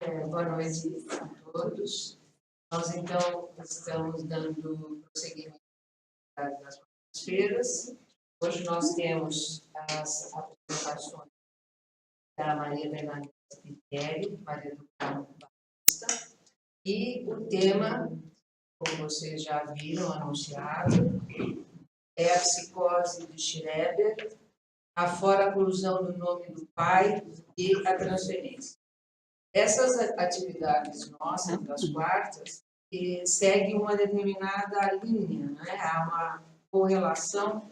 Boa noite a todos. Nós, então, estamos dando prosseguimento das quartas-feiras. Hoje nós temos as apresentações da Maria Bernadette Pipieri, Maria do Carmo Batista, e o tema, como vocês já viram anunciado, é a psicose de Schreber, a fora-oclusão do nome do pai e a transferência. Essas atividades nossas, das quartas, seguem uma determinada linha, né? Há uma correlação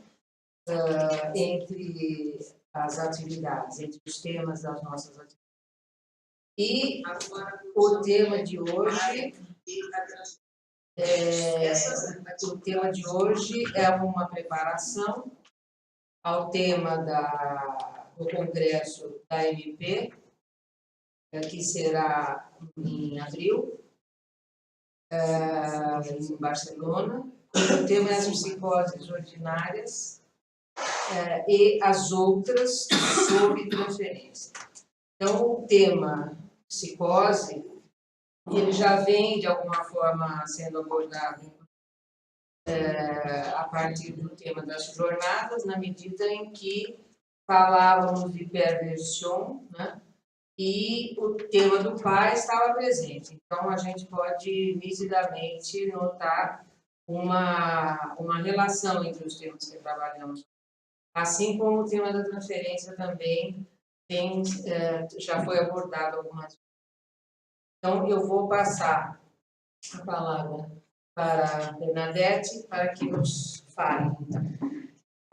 entre as atividades, entre os temas das nossas atividades. E o tema de hoje é uma preparação ao tema do congresso da MP, que será em abril, em Barcelona. O tema é as psicoses ordinárias e as outras sob transferência. Então, o tema psicose, ele já vem, de alguma forma, sendo abordado a partir do tema das jornadas, na medida em que falávamos de perversão, né? E o tema do pai estava presente. Então, a gente pode nitidamente notar uma relação entre os temas que trabalhamos. Assim como o tema da transferência também já foi abordado algumas vezes. Então, eu vou passar a palavra para a Bernadette para que nos fale.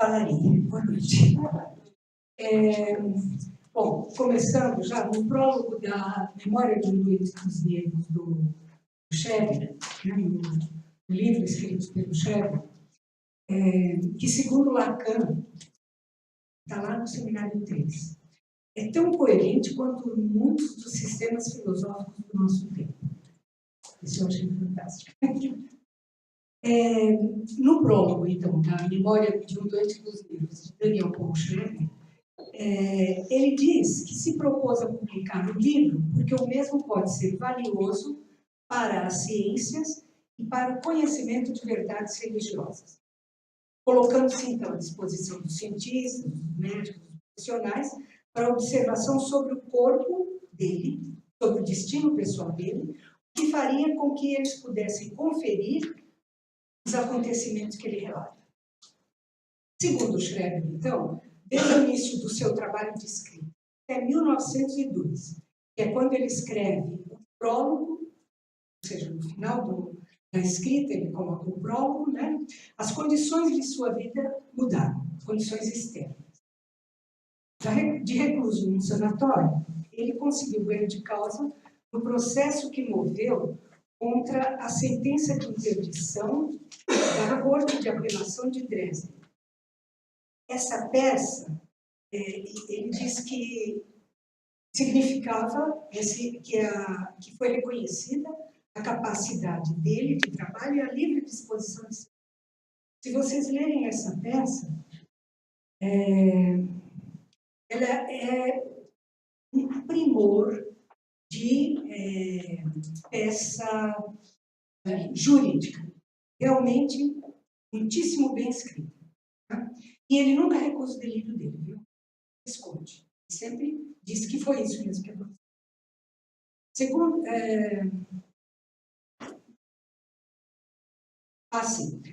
Falaria. Boa noite. Bom, começando já no prólogo da Memória de um Doente dos Negros do Schreber, né, no livro escrito pelo Schreber, que, segundo Lacan, está lá no Seminário 3, é tão coerente quanto muitos dos sistemas filosóficos do nosso tempo. Isso eu achei fantástico. No prólogo, então, da Memória de um Doente dos Negros, de Daniel Paul Schreber, ele diz que se propôs a publicar o livro porque o mesmo pode ser valioso para as ciências e para o conhecimento de verdades religiosas, colocando-se, então, à disposição dos cientistas, dos médicos, dos profissionais, para observação sobre o corpo dele, sobre o destino pessoal dele, o que faria com que eles pudessem conferir os acontecimentos que ele relata. Segundo Schreber, então, desde o início do seu trabalho de escrita, até 1902, que é quando ele escreve o prólogo, ou seja, no final da escrita ele coloca o prólogo, né? As condições de sua vida mudaram, condições externas. De recluso num sanatório, ele conseguiu ganho de causa no processo que moveu contra a sentença de interdição da Corte de Apelação de Dresden. Essa peça, ele diz que significava que foi reconhecida a capacidade dele de trabalho e a livre disposição de si. Se vocês lerem essa peça, ela é um primor de peça jurídica, realmente muitíssimo bem escrita. Tá? E ele nunca recusa o delírio dele, viu? Esconde. Sempre diz que foi isso mesmo que aconteceu.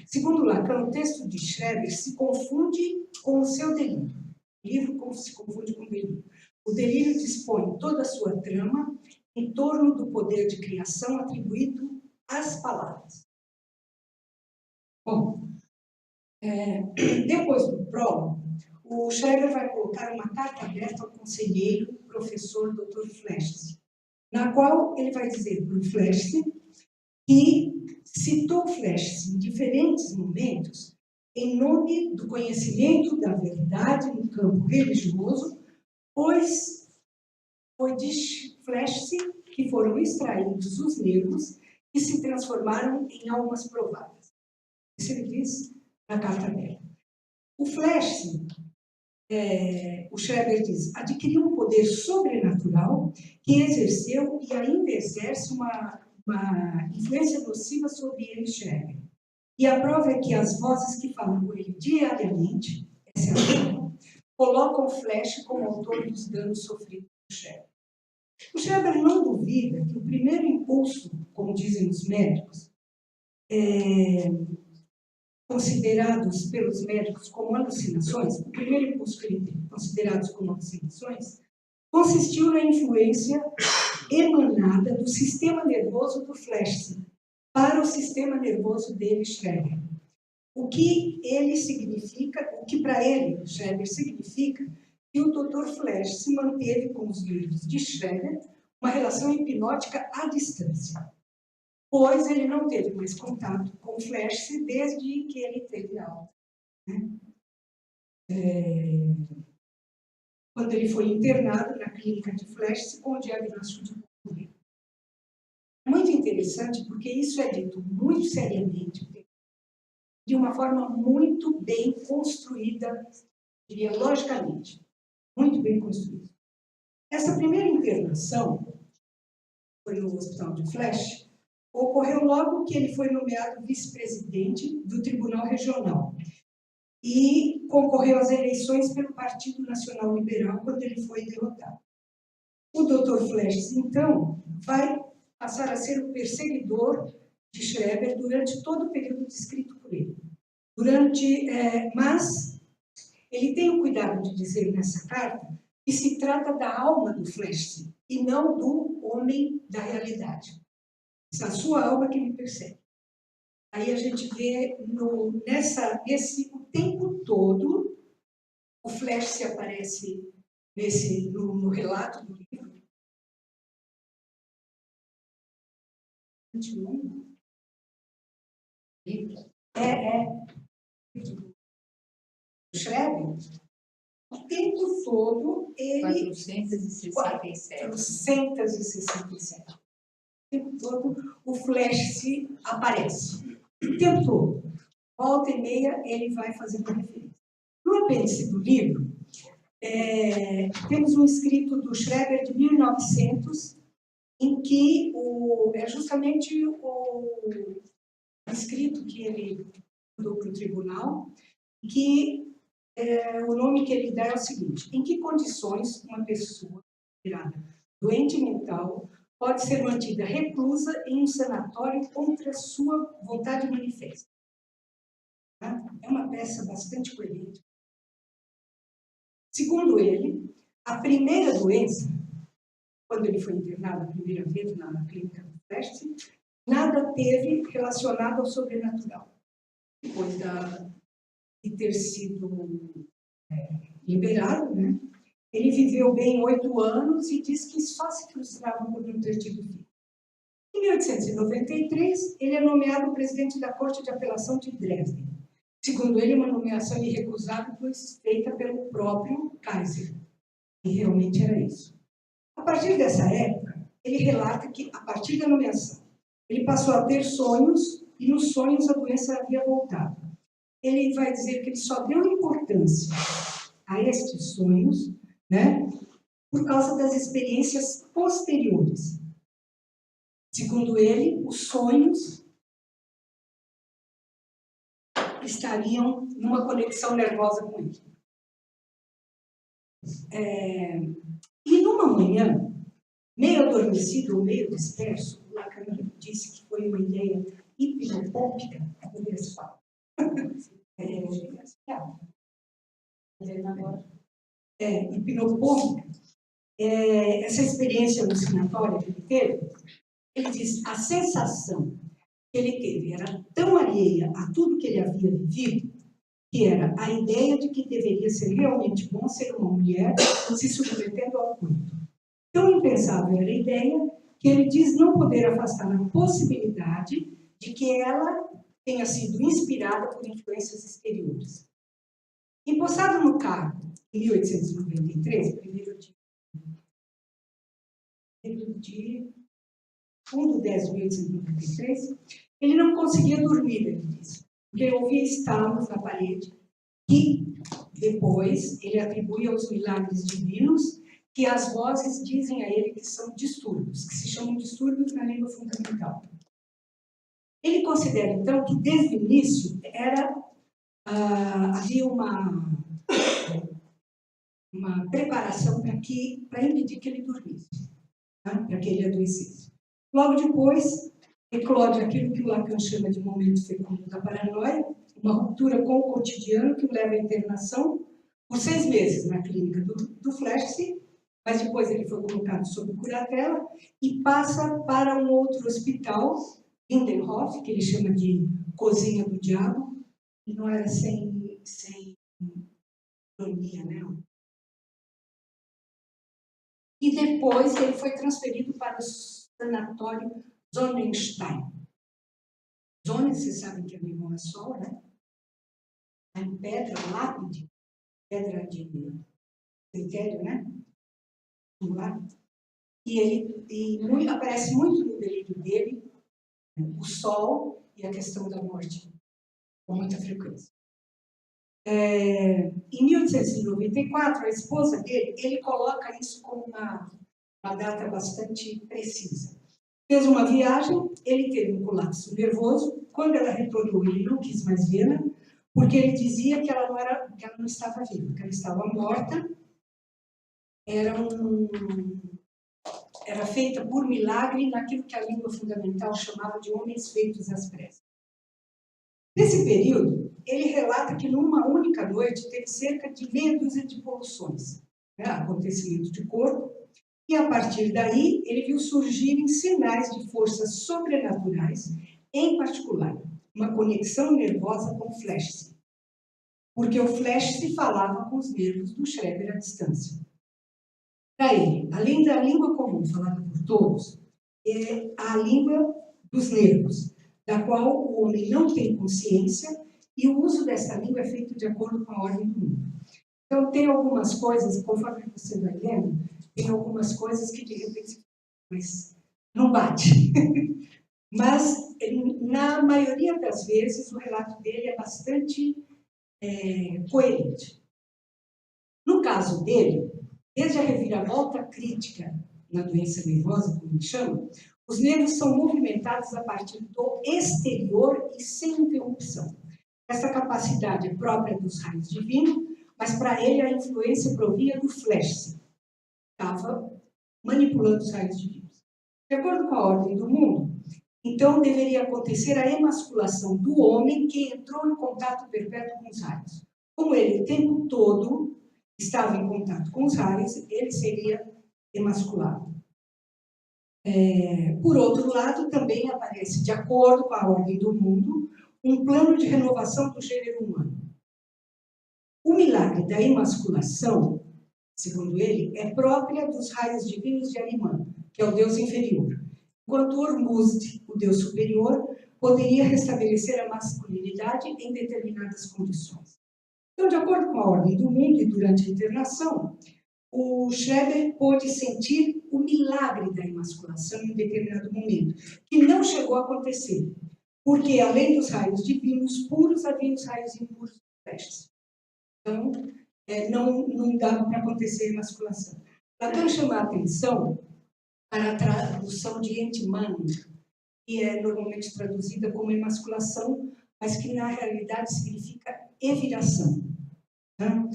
Segundo Lacan, o texto de Schreber se confunde com o seu delírio. O livro se confunde com o delírio. O delírio dispõe toda a sua trama em torno do poder de criação atribuído às palavras. Bom, depois do prólogo, o Schreber vai colocar uma carta aberta ao conselheiro, professor Dr. Flesch, na qual ele vai dizer para o Flesch que citou Flesch em diferentes momentos em nome do conhecimento da verdade no campo religioso, pois foi de Flesch que foram extraídos os negros que se transformaram em almas provadas. Isso ele diz na carta dela. O Flesch, o Schreber diz, adquiriu um poder sobrenatural que exerceu e ainda exerce uma influência nociva sobre ele, Schreber. E a prova é que as vozes que falam com ele diariamente, essa é a prova, colocam Flesch como autor dos danos sofridos por Schreber. O Schreber não duvida que o primeiro impulso, como dizem os médicos, considerados pelos médicos como alucinações, o primeiro impulso que ele teve, considerados como alucinações, consistiu na influência emanada do sistema nervoso do Flesch para o sistema nervoso dele, Schreber. O que ele significa, o que para ele, Schreber, significa que o Dr. Flesch se manteve com os livros de Schreber uma relação hipnótica à distância, pois ele não teve mais contato com Flesch desde que ele teve alta. Né? Quando ele foi internado na clínica de Flesch com o diagnóstico de Covid. Muito interessante, porque isso é dito muito seriamente, de uma forma muito bem construída, diria logicamente, muito bem construída. Essa primeira internação, foi no hospital de Flesch, ocorreu logo que ele foi nomeado vice-presidente do Tribunal Regional e concorreu às eleições pelo Partido Nacional Liberal quando ele foi derrotado. O Dr. Flesch, então, vai passar a ser o perseguidor de Schreber durante todo o período descrito por ele. Mas ele tem o cuidado de dizer nessa carta que se trata da alma do Flesch e não do homem da realidade. É a sua alma que me persegue. Aí a gente vê o tempo todo o Flesch aparece no relato do livro. Schreber, o tempo todo ele... 467. 467. O tempo todo o Flesch aparece. O tempo todo. Volta e meia ele vai fazendo referência. No apêndice do livro, temos um escrito do Schreber de 1900, em que é justamente o escrito que ele mandou para o tribunal, que o nome que ele dá é o seguinte: em que condições uma pessoa doente mental pode ser mantida reclusa em um sanatório contra sua vontade manifesta? É uma peça bastante coerente. Segundo ele, a primeira doença, quando ele foi internado a primeira vez na clínica do Flesch, nada teve relacionado ao sobrenatural. Depois de ter sido liberado, né? Ele viveu bem 8 anos e diz que só se frustrava por não ter tido filho. Em 1893, ele é nomeado presidente da Corte de Apelação de Dresden. Segundo ele, uma nomeação irrecusável, pois feita pelo próprio Kaiser. E realmente era isso. A partir dessa época, ele relata que, a partir da nomeação, ele passou a ter sonhos e nos sonhos a doença havia voltado. Ele vai dizer que ele só deu importância a estes sonhos, né, por causa das experiências posteriores. Segundo ele, os sonhos estariam numa conexão nervosa com ele. E numa manhã, meio adormecido ou meio disperso, o Lacan disse que foi uma ideia hipnopômpica, hipnopômpica, essa experiência alucinatória que ele teve, ele diz, a sensação que ele teve era tão alheia a tudo que ele havia vivido, que era a ideia de que deveria ser realmente bom ser uma mulher se submetendo ao culto. Tão impensável era a ideia que ele diz não poder afastar a possibilidade de que ela tenha sido inspirada por influências exteriores. Empossado no cargo em 1893, primeiro de 1 de 10 de 1893, ele não conseguia dormir, ele disse, porque ele ouvia estalos na parede, que depois ele atribui aos milagres divinos que as vozes dizem a ele que são distúrbios, que se chamam distúrbios na língua fundamental. Ele considera, então, que desde o início havia uma preparação para impedir que ele dormisse, tá? Para que ele adoecesse. Logo depois, eclode aquilo que o Lacan chama de momento fecundo da paranoia, uma ruptura com o cotidiano que o leva à internação por 6 meses na clínica do Fleschsee, mas depois ele foi colocado sob curatela e passa para um outro hospital, Lindenhof, que ele chama de Cozinha do Diabo, e não era sem ironia, né? E depois ele foi transferido para o sanatório Sonnenstein. Zone, vocês sabem que é alemão é sol, né? Em pedra, lápide, pedra de cemitério, né? E aparece muito no delírio dele o sol e a questão da morte, com muita frequência. Em 1894, a esposa dele, ele coloca isso como uma data bastante precisa. Fez uma viagem, ele teve um colapso nervoso. Quando ela retornou, ele não quis mais vê-la, porque ele dizia que ela não estava viva, que ela estava morta. Era feita por milagre naquilo que a língua fundamental chamava de homens feitos às pressas. Nesse período, ele relata que numa única noite teve cerca de meia dúzia de poluições, né, acontecimentos de corpo, e a partir daí ele viu surgirem sinais de forças sobrenaturais, em particular, uma conexão nervosa com o Fleschsee, porque o Fleschsee falava com os nervos do Schreber à distância. Para ele, além da língua comum falada por todos, é a língua dos nervos, da qual o homem não tem consciência, e o uso dessa língua é feito de acordo com a ordem do mundo. Então, tem algumas coisas, conforme você vai lendo, tem algumas coisas que de repente mas não bate. Mas, na maioria das vezes, o relato dele é bastante coerente. No caso dele, desde a reviravolta crítica na doença nervosa, como ele chama, os nervos são movimentados a partir do exterior e sem interrupção. Essa capacidade é própria dos raios divinos, mas para ele a influência provia do Fleschsee, que estava manipulando os raios divinos. De acordo com a ordem do mundo, então deveria acontecer a emasculação do homem que entrou em contato perpétuo com os raios. Como ele o tempo todo estava em contato com os raios, ele seria emasculado. Por outro lado, também aparece, de acordo com a ordem do mundo, um plano de renovação do gênero humano. O milagre da emasculação, segundo ele, é própria dos raios divinos de Arimã, que é o deus inferior, enquanto Ormuzd, o deus superior, poderia restabelecer a masculinidade em determinadas condições. Então, de acordo com a ordem do mundo e durante a internação, o Schreber pôde sentir o milagre da emasculação em determinado momento, que não chegou a acontecer, porque além dos raios divinos puros, havia os raios impuros prestes. Então, não dava para acontecer a emasculação. Lacan chama a atenção para a tradução de Entmann, que é normalmente traduzida como emasculação, mas que na realidade significa eviração. Tá?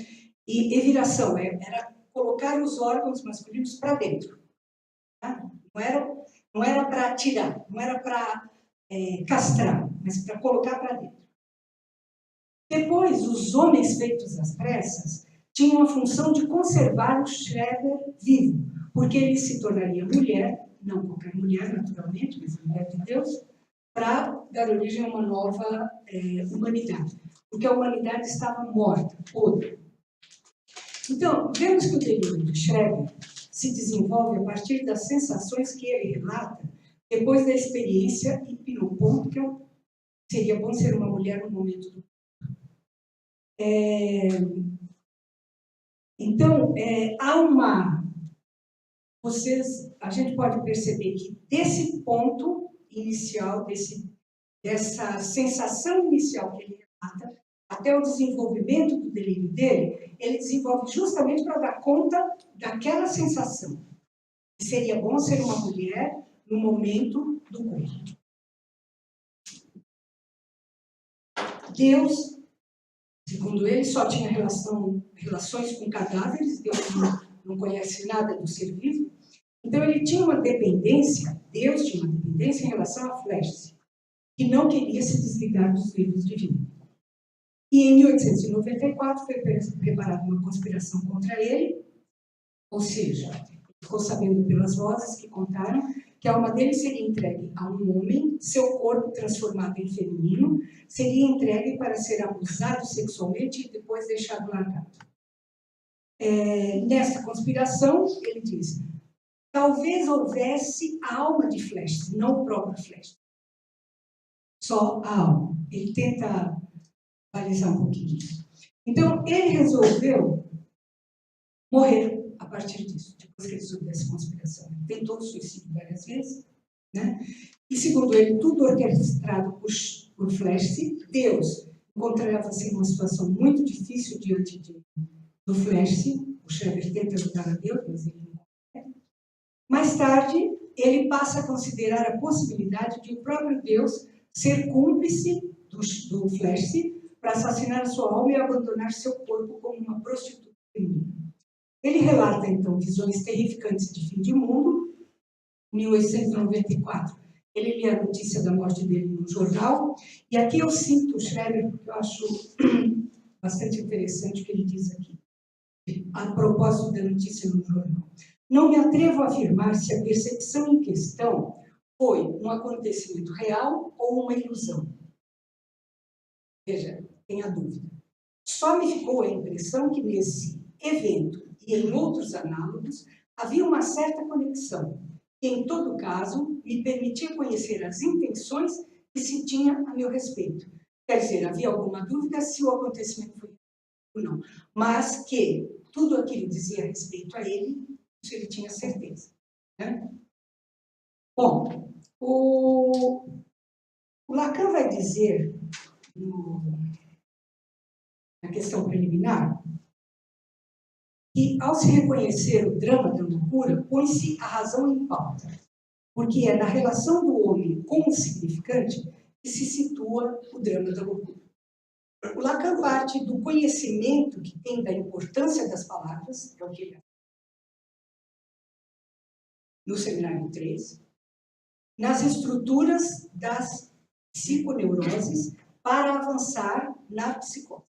E eviração era colocar os órgãos masculinos para dentro. Tá? Não era para tirar, não era para castrar, mas para colocar para dentro. Depois, os homens feitos às pressas tinham a função de conservar o Schreber vivo, porque ele se tornaria mulher, não qualquer mulher, naturalmente, mas a mulher de Deus, para dar origem a uma nova humanidade, porque a humanidade estava morta, podre. Então, vemos que o delírio do Schreber se desenvolve a partir das sensações que ele relata depois da experiência hipnopôntica. Seria bom ser uma mulher no momento do Então, a gente pode perceber que desse ponto inicial, dessa sensação inicial que ele relata, até o desenvolvimento do delírio dele, ele desenvolve justamente para dar conta daquela sensação. Que seria bom ser uma mulher no momento do culto. Deus, segundo ele, só tinha relações com cadáveres, Deus não conhece nada do ser vivo. Então ele tinha uma dependência, Deus tinha uma dependência em relação a Flesh, que não queria se desligar dos livros divinos. E em 1894 foi preparada uma conspiração contra ele, ou seja, ficou sabendo pelas vozes que contaram que a alma dele seria entregue a um homem, seu corpo transformado em feminino, seria entregue para ser abusado sexualmente e depois deixado largado. Nessa conspiração, ele diz, talvez houvesse a alma de Flesh, não o próprio Flesh. Só a alma. Ele tenta balizar um pouquinho isso. Então, ele resolveu morrer a partir disso, depois que ele soube dessa conspiração. Ele tentou suicídio várias vezes, né? E, segundo ele, tudo orquestrado por Flesh. Deus encontrava-se em uma situação muito difícil diante do Flesh. O Schreber tenta ajudar a Deus, mas ele não consegue. Mais tarde, ele passa a considerar a possibilidade de o próprio Deus ser cúmplice do Flesh para assassinar a sua alma e abandonar seu corpo como uma prostituta feminina. Ele relata, então, visões terrificantes de fim de mundo. Em 1894, ele lê a notícia da morte dele no jornal. E aqui eu cito o Schreber, porque eu acho bastante interessante o que ele diz aqui, a propósito da notícia no jornal. Não me atrevo a afirmar se a percepção em questão foi um acontecimento real ou uma ilusão. Veja, tem a dúvida. Só me ficou a impressão que nesse evento e em outros análogos havia uma certa conexão, que em todo caso me permitia conhecer as intenções que se tinha a meu respeito. Quer dizer, havia alguma dúvida se o acontecimento foi ou não, mas que tudo aquilo dizia a respeito a ele, isso ele tinha certeza, né? Bom, o Lacan vai dizer na questão preliminar que, ao se reconhecer o drama da loucura, põe-se a razão em pauta, porque é na relação do homem com o significante que se situa o drama da loucura. O Lacan parte do conhecimento que tem da importância das palavras, é o que ele no seminário 3, nas estruturas das psiconeuroses para avançar na psicose.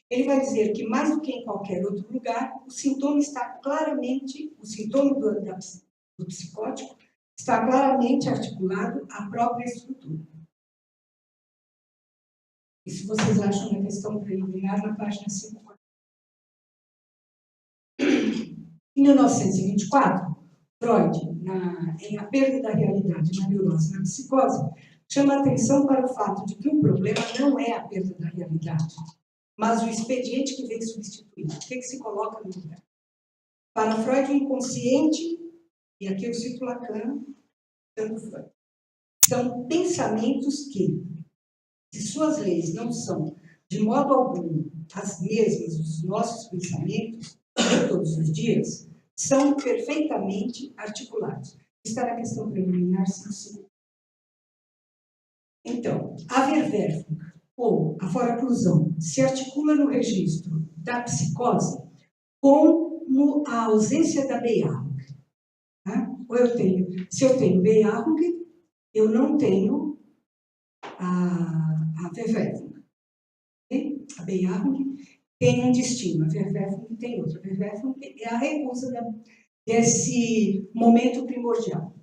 Ele vai dizer que, mais do que em qualquer outro lugar, o sintoma está claramente, o sintoma do psicótico está claramente articulado à própria estrutura. Isso vocês acham na questão preliminar, na página 5. Em 1924, Freud, em A Perda da Realidade na Neurose e na Psicose, chama a atenção para o fato de que o problema não é a perda da realidade, mas o expediente que vem substituir. O que se coloca no lugar? Para Freud, o inconsciente, e aqui eu cito Lacan, tanto Freud, são pensamentos que, se suas leis não são, de modo algum, as mesmas dos nossos pensamentos, de todos os dias, são perfeitamente articulados. Está na questão preliminar 5. Então, a Verwerfung, ou a foraclusão, se articula no registro da psicose com a ausência da Bejahung. Se eu tenho Bejahung, eu não tenho a Verwerfung. A Bejahung tem um destino, a Verwerfung tem outro. A Verwerfung é a recusa desse momento primordial.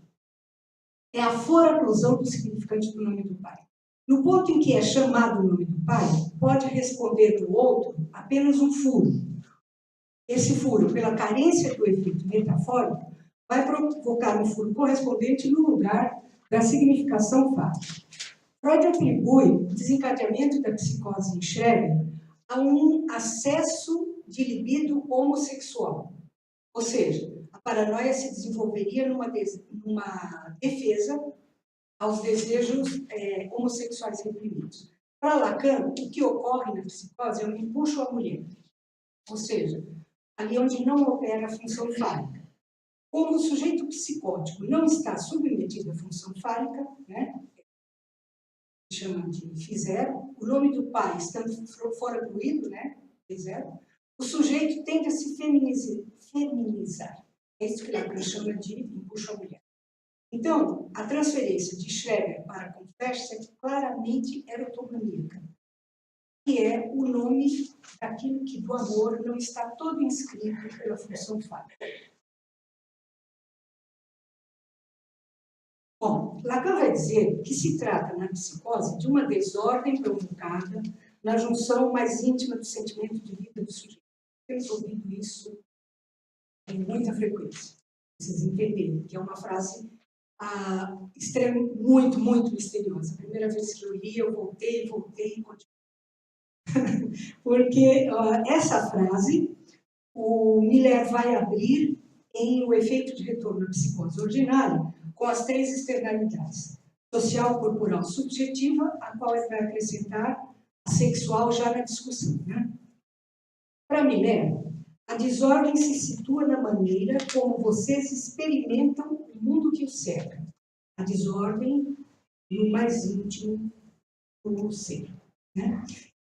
É a foraclusão do significante do nome do pai. No ponto em que é chamado o nome do pai, pode responder no outro apenas um furo. Esse furo, pela carência do efeito metafórico, vai provocar um furo correspondente no lugar da significação fática. Freud atribui o desencadeamento da psicose em Schreber a um acesso de libido homossexual. Ou seja, a paranoia se desenvolveria numa defesa aos desejos homossexuais reprimidos. Para Lacan, o que ocorre na psicose é um empuxo à mulher, ou seja, ali onde não opera a função fálica. Como o sujeito psicótico não está submetido à função fálica, né, chama de F0, o nome do pai estando fora do ídolo, né, F0, o sujeito tende a se feminizar. É isso que Lacan chama de empuxo à mulher. Então, a transferência de Schreber para Confesch é claramente erotomaníaca, que é o nome daquilo que do amor não está todo inscrito pela função fálica. Bom, Lacan vai dizer que se trata na psicose de uma desordem provocada na junção mais íntima do sentimento de vida do sujeito. Temos ouvido isso com muita frequência. Vocês entenderem que é uma frase muito, muito misteriosa. A primeira vez que eu li, eu voltei e continuei. Porque essa frase, o Miller vai abrir em O Efeito de Retorno à Psicose Ordinária, com as 3 externalidades. Social, corporal, subjetiva, a qual ele vai acrescentar a sexual já na discussão. Né? Para Miller, a desordem se situa na maneira como vocês experimentam o mundo que os cerca. A desordem no mais íntimo do ser. Né?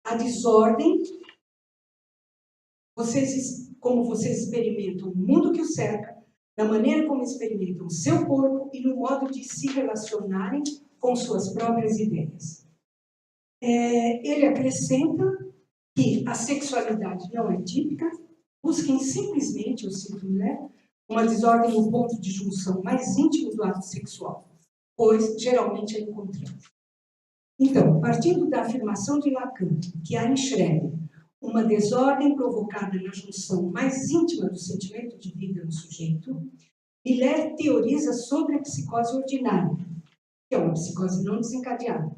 A desordem, como vocês experimentam o mundo que os cerca, na maneira como experimentam o seu corpo e no modo de se relacionarem com suas próprias ideias. Ele acrescenta que a sexualidade não é típica, busquem simplesmente, eu cito Miller, uma desordem no ponto de junção mais íntimo do ato sexual, pois geralmente é encontrado. Então, partindo da afirmação de Lacan, que há em Schreber uma desordem provocada na junção mais íntima do sentimento de vida no sujeito, Miller teoriza sobre a psicose ordinária, que é uma psicose não desencadeada.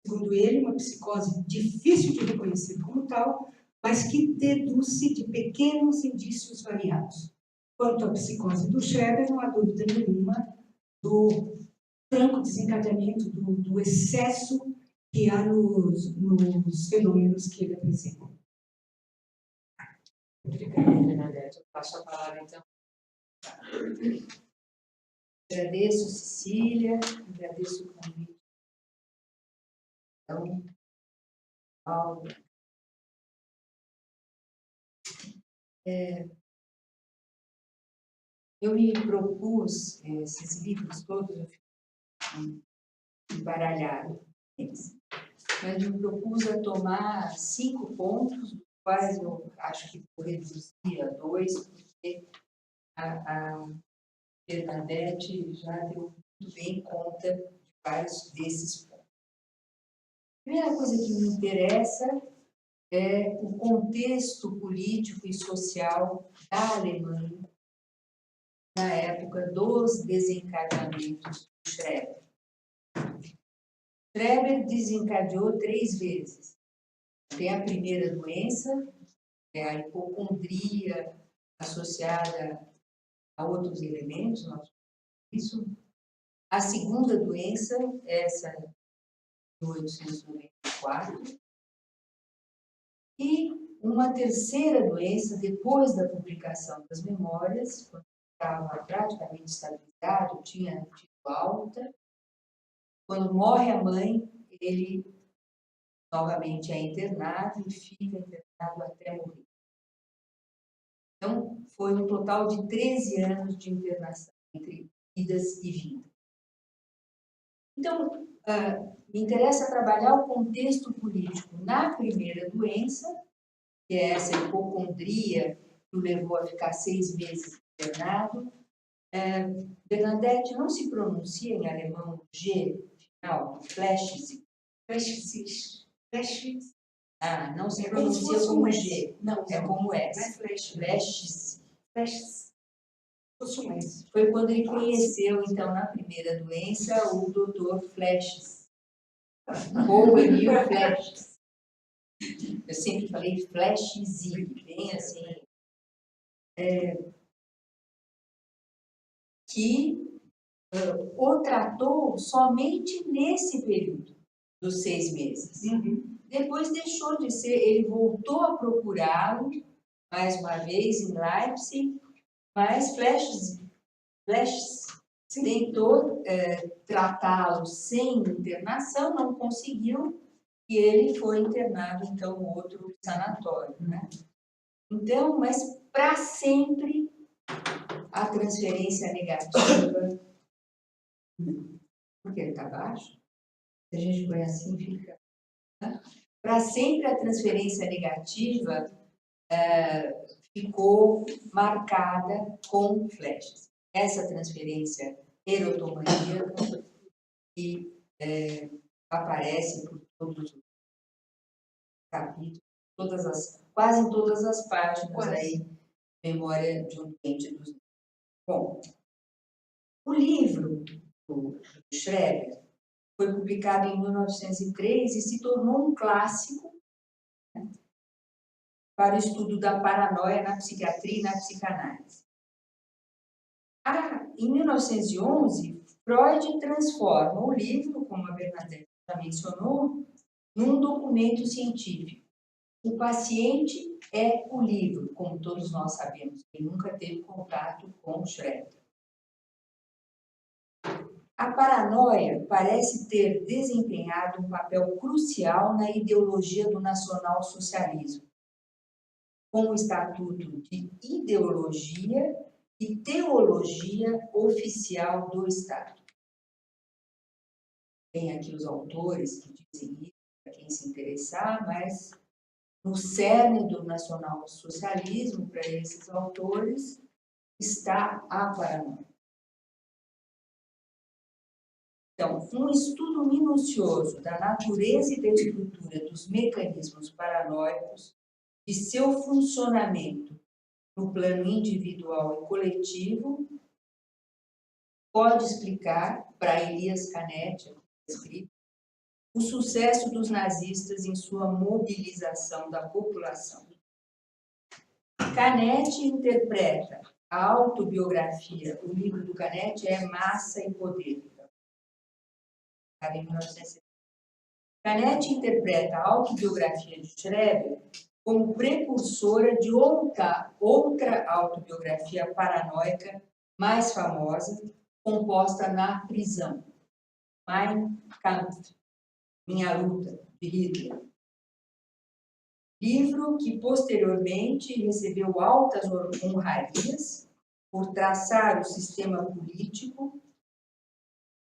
Segundo ele, uma psicose difícil de reconhecer como tal, mas que deduz-se de pequenos indícios variados. Quanto à psicose do Schreber, não há dúvida nenhuma do franco desencadeamento, do excesso que há nos fenômenos que ele apresenta. Obrigada, Bernadette. Eu passo a palavra, então. Agradeço, Cecília, agradeço o convite. Então, Paulo. Eu me propus, esses livros todos, eu fico embaralhado eles, mas me propus a tomar 5 pontos, dos quais eu acho que vou reduzir a 2, porque a Bernadette já deu muito bem conta de vários desses pontos. A primeira coisa que me interessa é o contexto político e social da Alemanha na época dos desencadeamentos do Schreber. Schreber desencadeou 3 vezes. Tem a primeira doença, que é a hipocondria associada a outros elementos, isso. A segunda doença, essa de 1894, e uma terceira doença, depois da publicação das memórias, quando estava praticamente estabilizado, tinha tido alta. Quando morre a mãe, ele novamente é internado e fica internado até morrer. Então, foi um total de 13 anos de internação, entre idas e vindas. Então, me interessa trabalhar o contexto político na primeira doença, que é essa hipocondria que o levou a ficar 6 meses internado. Bernadette, não se pronuncia em alemão G, final, flashes. Não se pronuncia como G. Não, é como S. Flashes. Foi quando ele conheceu, então, na primeira doença, o Dr. Flashes. Ou Emil Flashes. Eu sempre falei Flashes, bem assim. Que o tratou somente nesse período. dos 6 meses. Uhum. Depois deixou de ser, ele voltou a procurá-lo, mais uma vez, em Leipzig, mas Flesch tentou tratá-lo sem internação, não conseguiu, e ele foi internado, então, em outro sanatório, né? Então, mas para sempre, a transferência negativa, porque ele está baixo, se a gente põe assim, fica... Né? Para sempre a transferência negativa ficou marcada com flechas. Essa transferência erotomaníaca que aparece por todos os capítulos, quase em todas as páginas aí, Memória de um Doente dos Nervos. Bom, o livro do Schreber foi publicado em 1903 e se tornou um clássico, né, para o estudo da paranoia na psiquiatria e na psicanálise. Em 1911, Freud transforma o livro, como a Bernadette já mencionou, num documento científico. O paciente é o livro, como todos nós sabemos, quem nunca teve contato com o Schreber. A paranoia parece ter desempenhado um papel crucial na ideologia do nacionalsocialismo, com o estatuto de ideologia e teologia oficial do Estado. Tem aqui os autores que dizem isso, para quem se interessar, mas no cerne do nacionalsocialismo, para esses autores, está a paranoia. Então, um estudo minucioso da natureza e da estrutura dos mecanismos paranoicos, de seu funcionamento no plano individual e coletivo, pode explicar, para Elias Canetti, o sucesso dos nazistas em sua mobilização da população. Canetti interpreta a autobiografia, o livro do Canetti é Massa e Poder, em 1970. Canetti interpreta a autobiografia de Schreber como precursora de outra autobiografia paranoica mais famosa, composta na prisão, Mein Kampf, Minha Luta, de Hitler. Livro que posteriormente recebeu altas honrarias por traçar o sistema político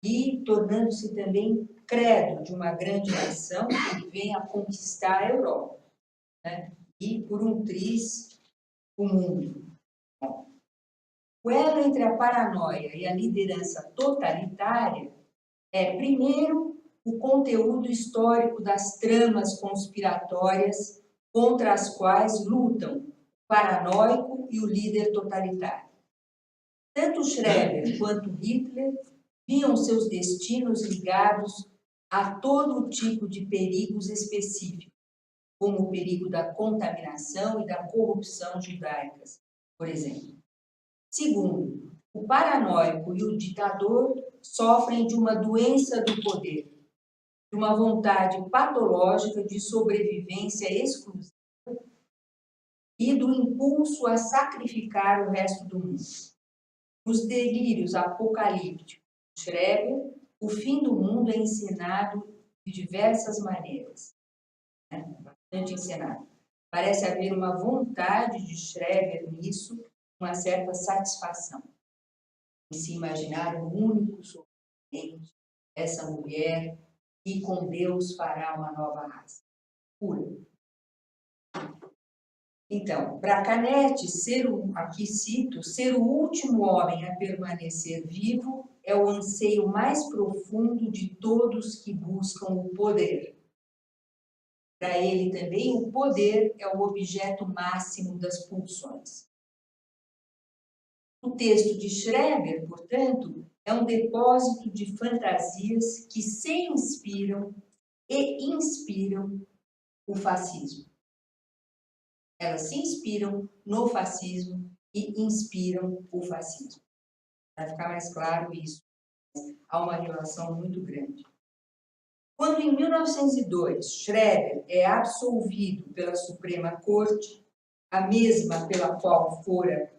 e tornando-se também credo de uma grande nação que vem a conquistar a Europa, né? E por um triz o mundo. O elo entre a paranoia e a liderança totalitária é, primeiro, o conteúdo histórico das tramas conspiratórias contra as quais lutam o paranoico e o líder totalitário. Tanto Schreber quanto Hitler viam seus destinos ligados a todo tipo de perigos específicos, como o perigo da contaminação e da corrupção judaicas, por exemplo. Segundo, o paranoico e o ditador sofrem de uma doença do poder, de uma vontade patológica de sobrevivência exclusiva e do impulso a sacrificar o resto do mundo. Nos delírios apocalípticos de Schreber, o fim do mundo é encenado de diversas maneiras. Bastante encenado. Parece haver uma vontade de Schreber nisso, uma certa satisfação em se imaginar o único sobrevivente, essa mulher, que com Deus fará uma nova raça. Pura. Então, para Canetti, aqui cito, ser o último homem a permanecer vivo é o anseio mais profundo de todos que buscam o poder. Para ele também, o poder é o objeto máximo das pulsões. O texto de Schreber, portanto, é um depósito de fantasias que se inspiram e inspiram o fascismo. Elas se inspiram no fascismo e inspiram o fascismo. Para ficar mais claro isso, há uma relação muito grande. Quando, em 1902, Schreber é absolvido pela Suprema Corte, a mesma da qual fora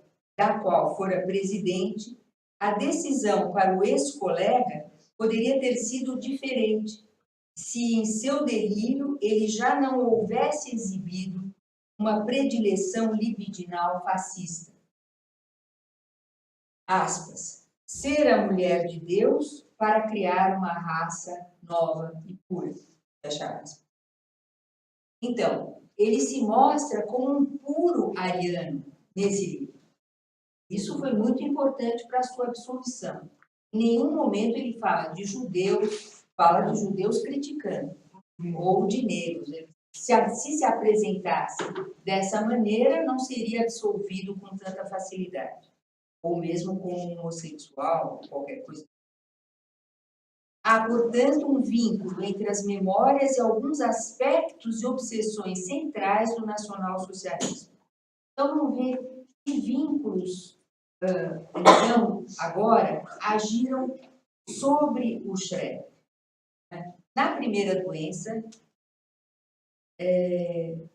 presidente, a decisão para o ex-colega poderia ter sido diferente se, em seu delírio, ele já não houvesse exibido uma predileção libidinal fascista. Aspas. Ser a mulher de Deus para criar uma raça nova e pura. Fecha aspas. Então, ele se mostra como um puro ariano nesse livro. Isso foi muito importante para a sua absolvição. Em nenhum momento ele fala de judeus criticando, ou de negros. Se apresentasse dessa maneira, não seria absolvido com tanta facilidade. Ou mesmo como homossexual, qualquer coisa. Há, portanto, um vínculo entre as memórias e alguns aspectos e obsessões centrais do nacionalsocialismo. Então, vamos ver que vínculos, então, agora, agiram sobre o Schreber. Na primeira doença, eu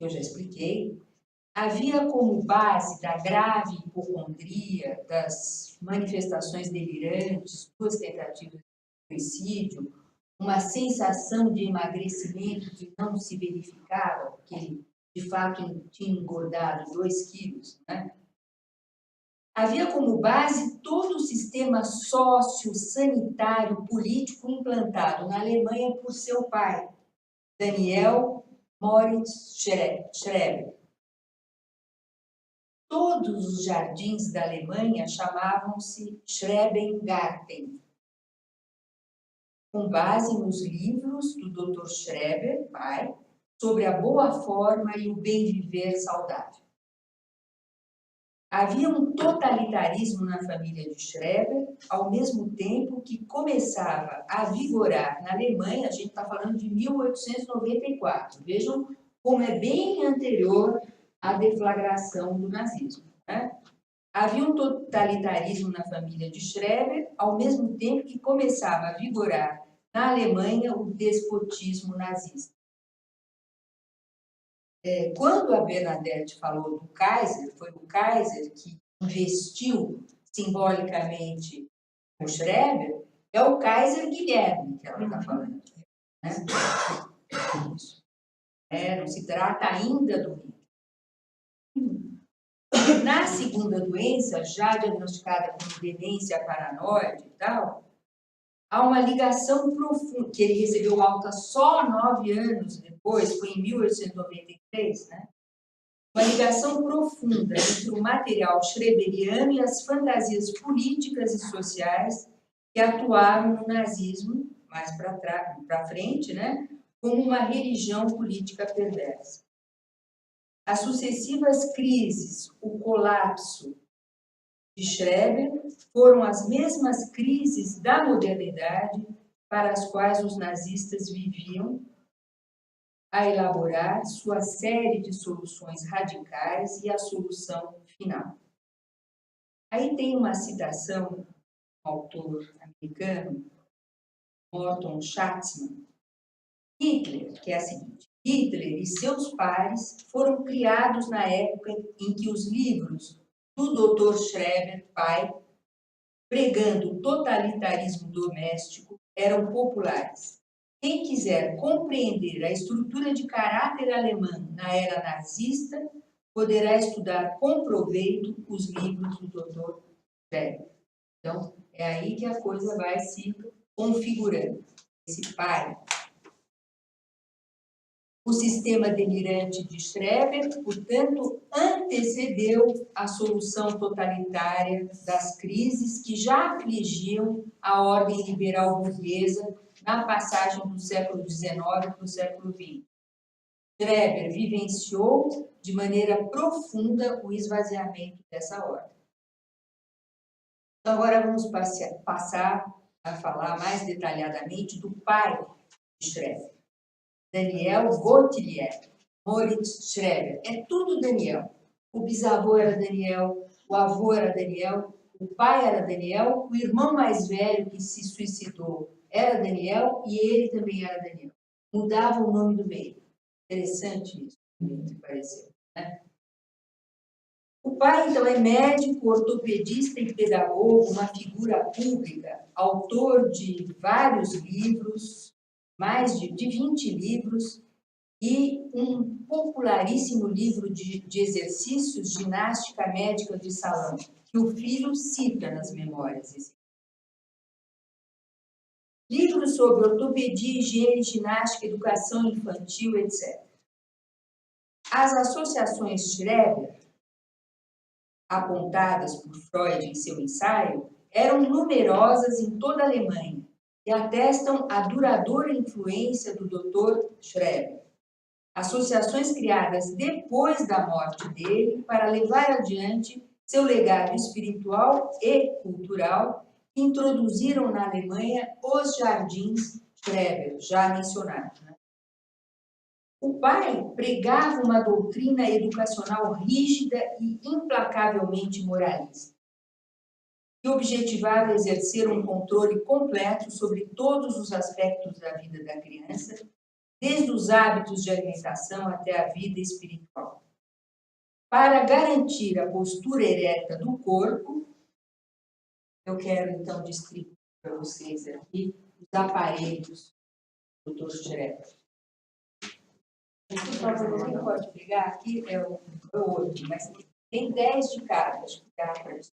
já expliquei, havia como base da grave hipocondria, das manifestações delirantes, 2 tentativas de suicídio, uma sensação de emagrecimento que não se verificava, porque ele, de fato, tinha engordado 2 quilos, né? Havia como base todo o sistema sócio-sanitário político implantado na Alemanha por seu pai, Daniel Moritz Schreber. Todos os jardins da Alemanha chamavam-se Schrebengarten, com base nos livros do Dr. Schreber, pai, sobre a boa forma e o bem-viver saudável. Havia um totalitarismo na família de Schreber, ao mesmo tempo que começava a vigorar na Alemanha, a gente está falando de 1894, vejam como é bem anterior à deflagração do nazismo, né? Havia um totalitarismo na família de Schreber, ao mesmo tempo que começava a vigorar na Alemanha o despotismo nazista. Quando a Bernadette falou do Kaiser, foi o Kaiser que investiu simbolicamente o Schreber, é o Kaiser Guilherme que ela está falando. Né? Isso. Não se trata ainda do Hitler. Na segunda doença, já diagnosticada como demência paranoide e tal, há uma ligação profunda, que ele recebeu alta só 9 anos depois, foi em 1893, né? Uma ligação profunda entre o material schreberiano e as fantasias políticas e sociais que atuaram no nazismo, mais para frente, né? Como uma religião política perversa. As sucessivas crises, o colapso de Schreber, foram as mesmas crises da modernidade para as quais os nazistas viviam a elaborar sua série de soluções radicais e a solução final. Aí tem uma citação do autor americano, Morton Schatzman. Hitler, que é a seguinte: Hitler e seus pares foram criados na época em que os livros do Dr. Schreber, pai, pregando o totalitarismo doméstico, eram populares. Quem quiser compreender a estrutura de caráter alemã na era nazista, poderá estudar com proveito os livros do Dr. Schreber. Então, é aí que a coisa vai se configurando. Esse pai. O sistema delirante de Schreber, portanto, antecedeu a solução totalitária das crises que já afligiam a ordem liberal burguesa na passagem do século XIX para o século XX. Schreber vivenciou de maneira profunda o esvaziamento dessa ordem. Então, agora vamos passar a falar mais detalhadamente do pai de Schreber. Daniel Gottlieb Moritz Schreber. É tudo Daniel. O bisavô era Daniel, o avô era Daniel, O pai era Daniel, o irmão mais velho que se suicidou era Daniel e ele também era Daniel. Mudava o nome do meio. Interessante isso, me pareceu, né? O pai, então, é médico, ortopedista e pedagogo, uma figura pública, autor de vários livros, mais de 20 livros, e um popularíssimo livro de exercícios, ginástica médica de salão, que o filho cita nas memórias. Livros sobre ortopedia, higiene, ginástica, educação infantil, etc. As associações Schreber, apontadas por Freud em seu ensaio, eram numerosas em toda a Alemanha e atestam a duradoura influência do Dr. Schreber. Associações criadas depois da morte dele para levar adiante seu legado espiritual e cultural, que introduziram na Alemanha os jardins Schreber, já mencionados. O pai pregava uma doutrina educacional rígida e implacavelmente moralista, que objetivava exercer um controle completo sobre todos os aspectos da vida da criança, desde os hábitos de alimentação até a vida espiritual. Para garantir a postura ereta do corpo, eu quero então distribuir para vocês aqui os aparelhos do Dr. Schreber. Por favor, quem pode pegar aqui é o outro, mas tem 10 de cada. Acho que dá para isso.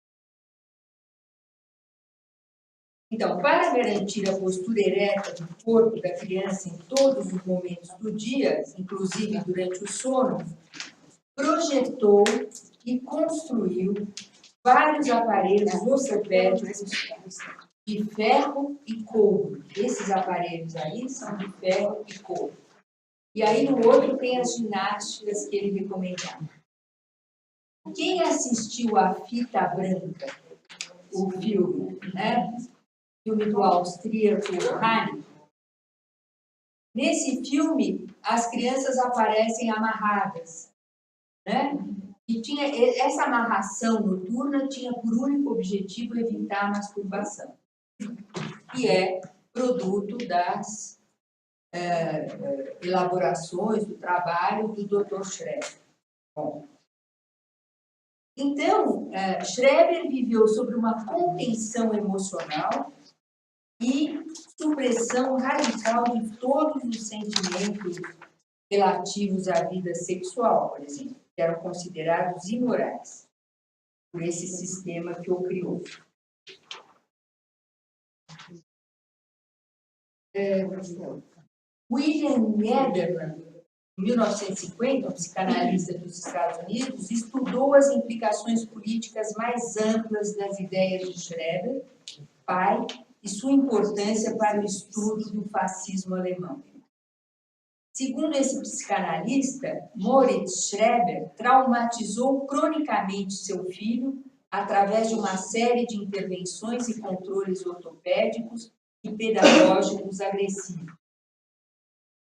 Então, para garantir a postura ereta do corpo da criança em todos os momentos do dia, inclusive durante o sono, projetou e construiu vários aparelhos ortopédicos de ferro e couro. Esses aparelhos aí são de ferro e couro. E aí no outro tem as ginásticas que ele recomendava. Quem assistiu a Fita Branca, o filme, né? Filme do austríaco Haneke. Nesse filme, as crianças aparecem amarradas, né? E tinha essa amarração noturna tinha por único objetivo evitar a masturbação, que é produto das elaborações do trabalho do Dr. Schreber. Bom, então, Schreber viveu sob uma contenção emocional e supressão radical de todos os sentimentos relativos à vida sexual, por exemplo, que eram considerados imorais por esse sistema que o criou. William Nederland, em 1950, um psicanalista dos Estados Unidos, estudou as implicações políticas mais amplas das ideias de Schreber, pai, e sua importância para o estudo do fascismo alemão. Segundo esse psicanalista, Moritz Schreber traumatizou cronicamente seu filho através de uma série de intervenções e controles ortopédicos e pedagógicos agressivos.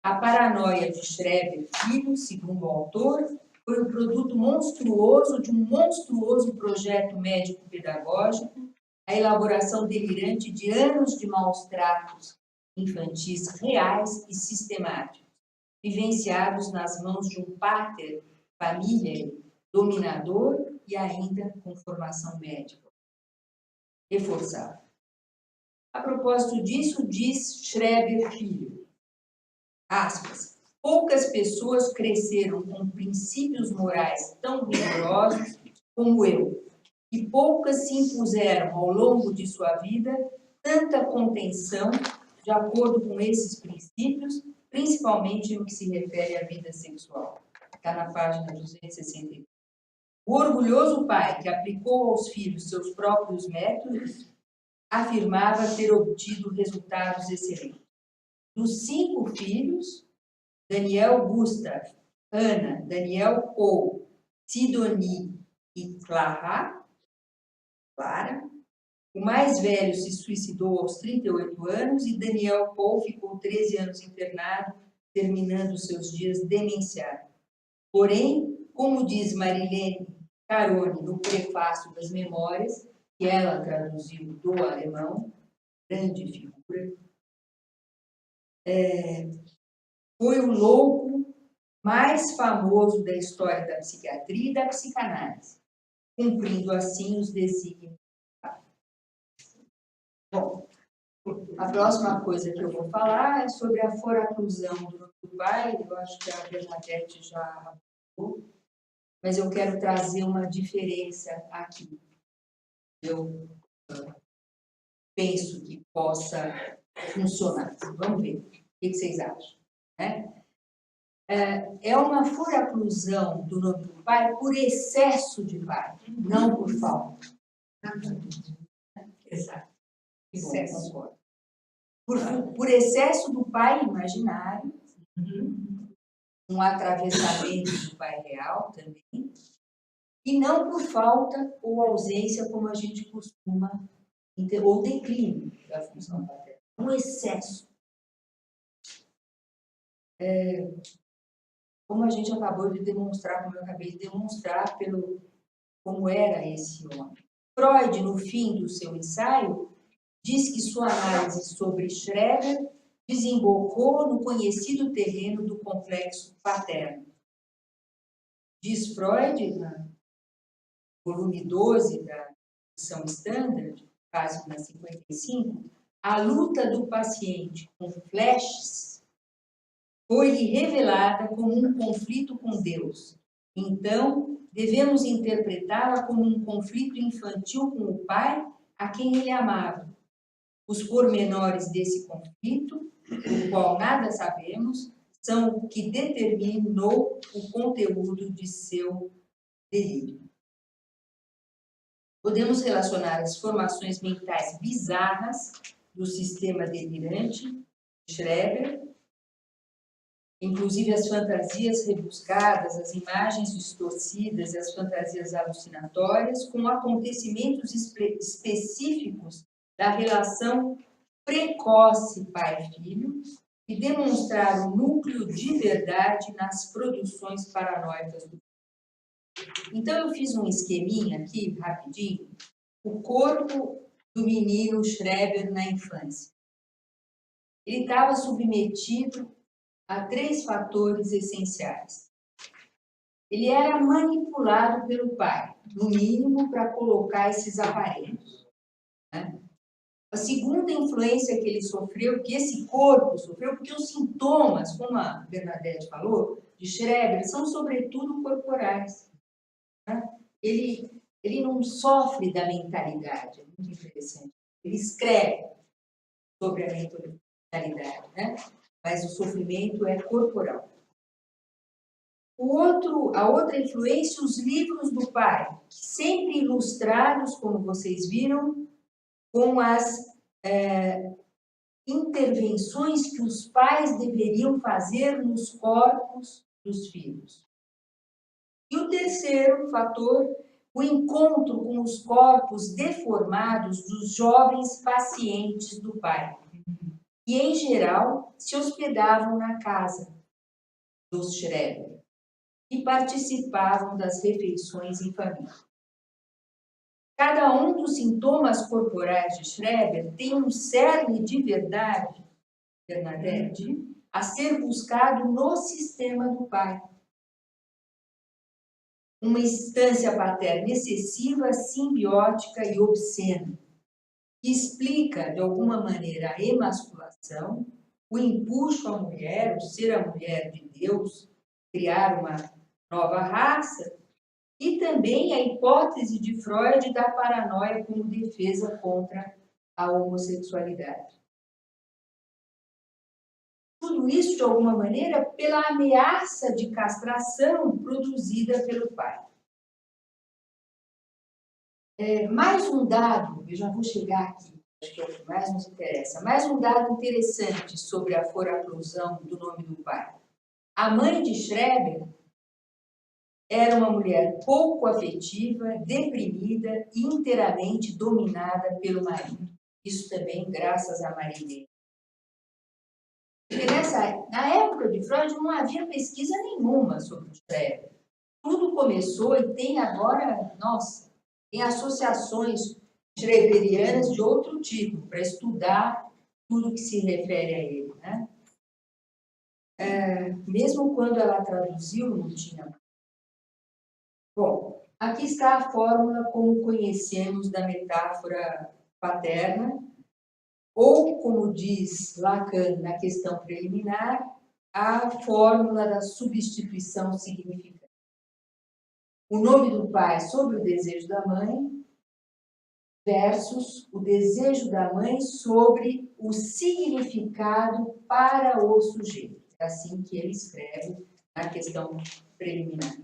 A paranoia de Schreber, filho, segundo o autor, foi o produto monstruoso de um monstruoso projeto médico-pedagógico, a elaboração delirante de anos de maus tratos infantis reais e sistemáticos, vivenciados nas mãos de um pater família dominador e ainda com formação médica reforçada. A propósito disso, diz Schreber filho, aspas, poucas pessoas cresceram com princípios morais tão rigorosos como eu, e poucas se impuseram ao longo de sua vida tanta contenção de acordo com esses princípios, principalmente no que se refere à vida sexual. Está na página 263. O orgulhoso pai que aplicou aos filhos seus próprios métodos afirmava ter obtido resultados excelentes. Dos 5 filhos, Daniel Gustav, Ana, Daniel Paul, Sidonie e Clara, o mais velho se suicidou aos 38 anos e Daniel Paul ficou 13 anos internado, terminando seus dias demenciado. Porém, como diz Marilene Carone no prefácio das Memórias, que ela traduziu do alemão, grande figura. Foi o louco mais famoso da história da psiquiatria e da psicanálise, cumprindo assim os desígnios. Bom, a próxima coisa que eu vou falar é sobre a foraclusão do nome do pai. Eu acho que a Bernadette já falou, mas eu quero trazer uma diferença aqui. Eu penso que possa funcionar. Vamos ver. O que vocês acham? É uma foraclusão do nome do pai por excesso de pai, não por falta. Exato. Excesso. Por excesso do pai imaginário, um atravessamento do pai real também, e não por falta ou ausência, como a gente costuma, ou declínio da função paterna. Um excesso. Como a gente acabou de demonstrar, como eu acabei de demonstrar, como era esse homem. Freud, no fim do seu ensaio, diz que sua análise sobre Schreber desembocou no conhecido terreno do complexo paterno. Diz Freud, no volume 12 da edição Standard, página 55, a luta do paciente com flashes foi-lhe revelada como um conflito com Deus. Então, devemos interpretá-la como um conflito infantil com o pai a quem ele amava. Os pormenores desse conflito, do qual nada sabemos, são o que determinou o conteúdo de seu delírio. Podemos relacionar as formações mentais bizarras do sistema delirante de Schreber, inclusive as fantasias rebuscadas, as imagens distorcidas e as fantasias alucinatórias, com acontecimentos específicos da relação precoce pai-filho e demonstrar o núcleo de verdade nas produções paranoicas do. Então, eu fiz um esqueminha aqui, rapidinho, o corpo do menino Schreber na infância. Ele estava submetido a 3 fatores essenciais. Ele era manipulado pelo pai, no mínimo, para colocar esses aparelhos. A segunda influência que ele sofreu, que esse corpo sofreu, porque os sintomas, como a Bernadette falou, de Schreber, são sobretudo corporais. Ele não sofre da mentalidade, é muito interessante. Ele escreve sobre a mentalidade, mas o sofrimento é corporal. A outra influência, os livros do pai, sempre ilustrados, como vocês viram, com as intervenções que os pais deveriam fazer nos corpos dos filhos. E o terceiro fator, o encontro com os corpos deformados dos jovens pacientes do pai, que, em geral, se hospedavam na casa dos Schreber e participavam das refeições em família. Cada um dos sintomas corporais de Schreber tem um cerne de verdade, Bernadette, a ser buscado no sistema do pai. Uma instância paterna excessiva, simbiótica e obscena, que explica, de alguma maneira, a emasculação, o empuxo à mulher, o ser a mulher de Deus, criar uma nova raça, e também a hipótese de Freud da paranoia como defesa contra a homossexualidade. Tudo isso, de alguma maneira, pela ameaça de castração produzida pelo pai. Mais um dado, eu já vou chegar aqui, acho que é o que mais nos interessa, mais um dado interessante sobre a foraclusão do nome do pai. A mãe de Schreber era uma mulher pouco afetiva, deprimida e inteiramente dominada pelo marido. Isso também graças à Marilene. Porque na época de Freud não havia pesquisa nenhuma sobre o Schreber. Tudo começou e tem agora, tem associações schreberianas de outro tipo, para estudar tudo que se refere a ele, né? Mesmo quando ela traduziu, não tinha. Bom, aqui está a fórmula como conhecemos da metáfora paterna, ou, como diz Lacan na questão preliminar, a fórmula da substituição significante. O nome do pai sobre o desejo da mãe versus o desejo da mãe sobre o significado para o sujeito. É assim que ele escreve na questão preliminar.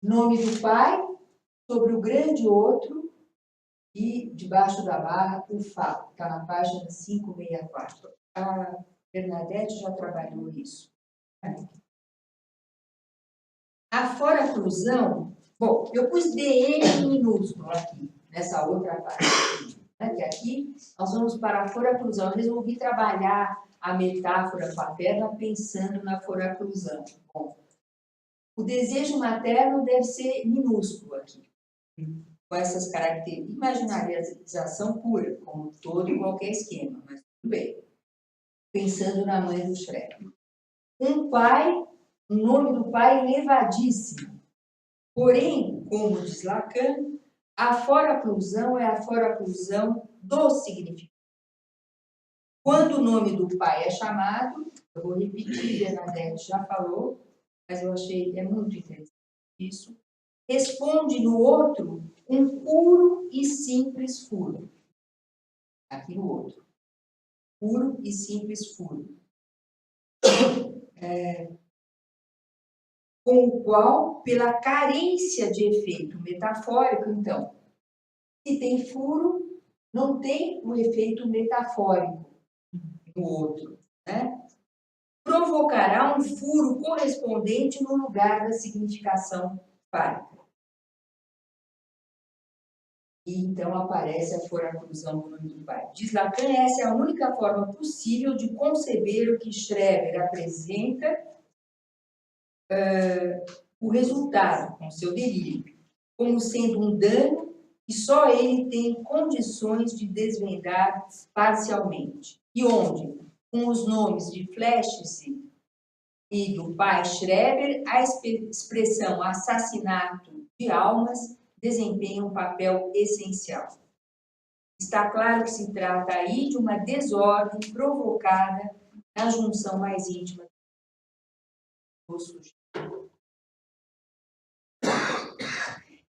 Nome do pai sobre o grande outro e, debaixo da barra, o falo. Está na página 564. A Bernadette já trabalhou isso. A foraclusão, bom, eu pus DN em minúsculo aqui, nessa outra parte. Né? Que aqui nós vamos para a foraclusão. Eu resolvi trabalhar a metáfora paterna pensando na foraclusão. Bom, o desejo materno deve ser minúsculo aqui, com essas características. Imaginarização pura, como todo e qualquer esquema, mas tudo bem. Pensando na mãe do Shrek. Um pai, o nome do pai elevadíssimo. Porém, como diz Lacan, a foraclusão é a foraclusão do significado. Quando o nome do pai é chamado, eu vou repetir, Bernadette já falou, mas eu achei muito interessante isso, responde no outro um puro e simples furo. Aqui no outro. Puro e simples furo. Com o qual, pela carência de efeito metafórico, então, se tem furo, não tem o efeito metafórico no outro, né? Provocará um furo correspondente no lugar da significação fálica. E então aparece a foraclusão do nome do pai. Diz Lacan, essa é a única forma possível de conceber o que Schreber apresenta o resultado, com seu delírio, como sendo um dano que só ele tem condições de desvendar parcialmente. E onde, com os nomes de Fleschsee e do pai Schreber, a expressão assassinato de almas desempenha um papel essencial. Está claro que se trata aí de uma desordem provocada na junção mais íntima do sujeito.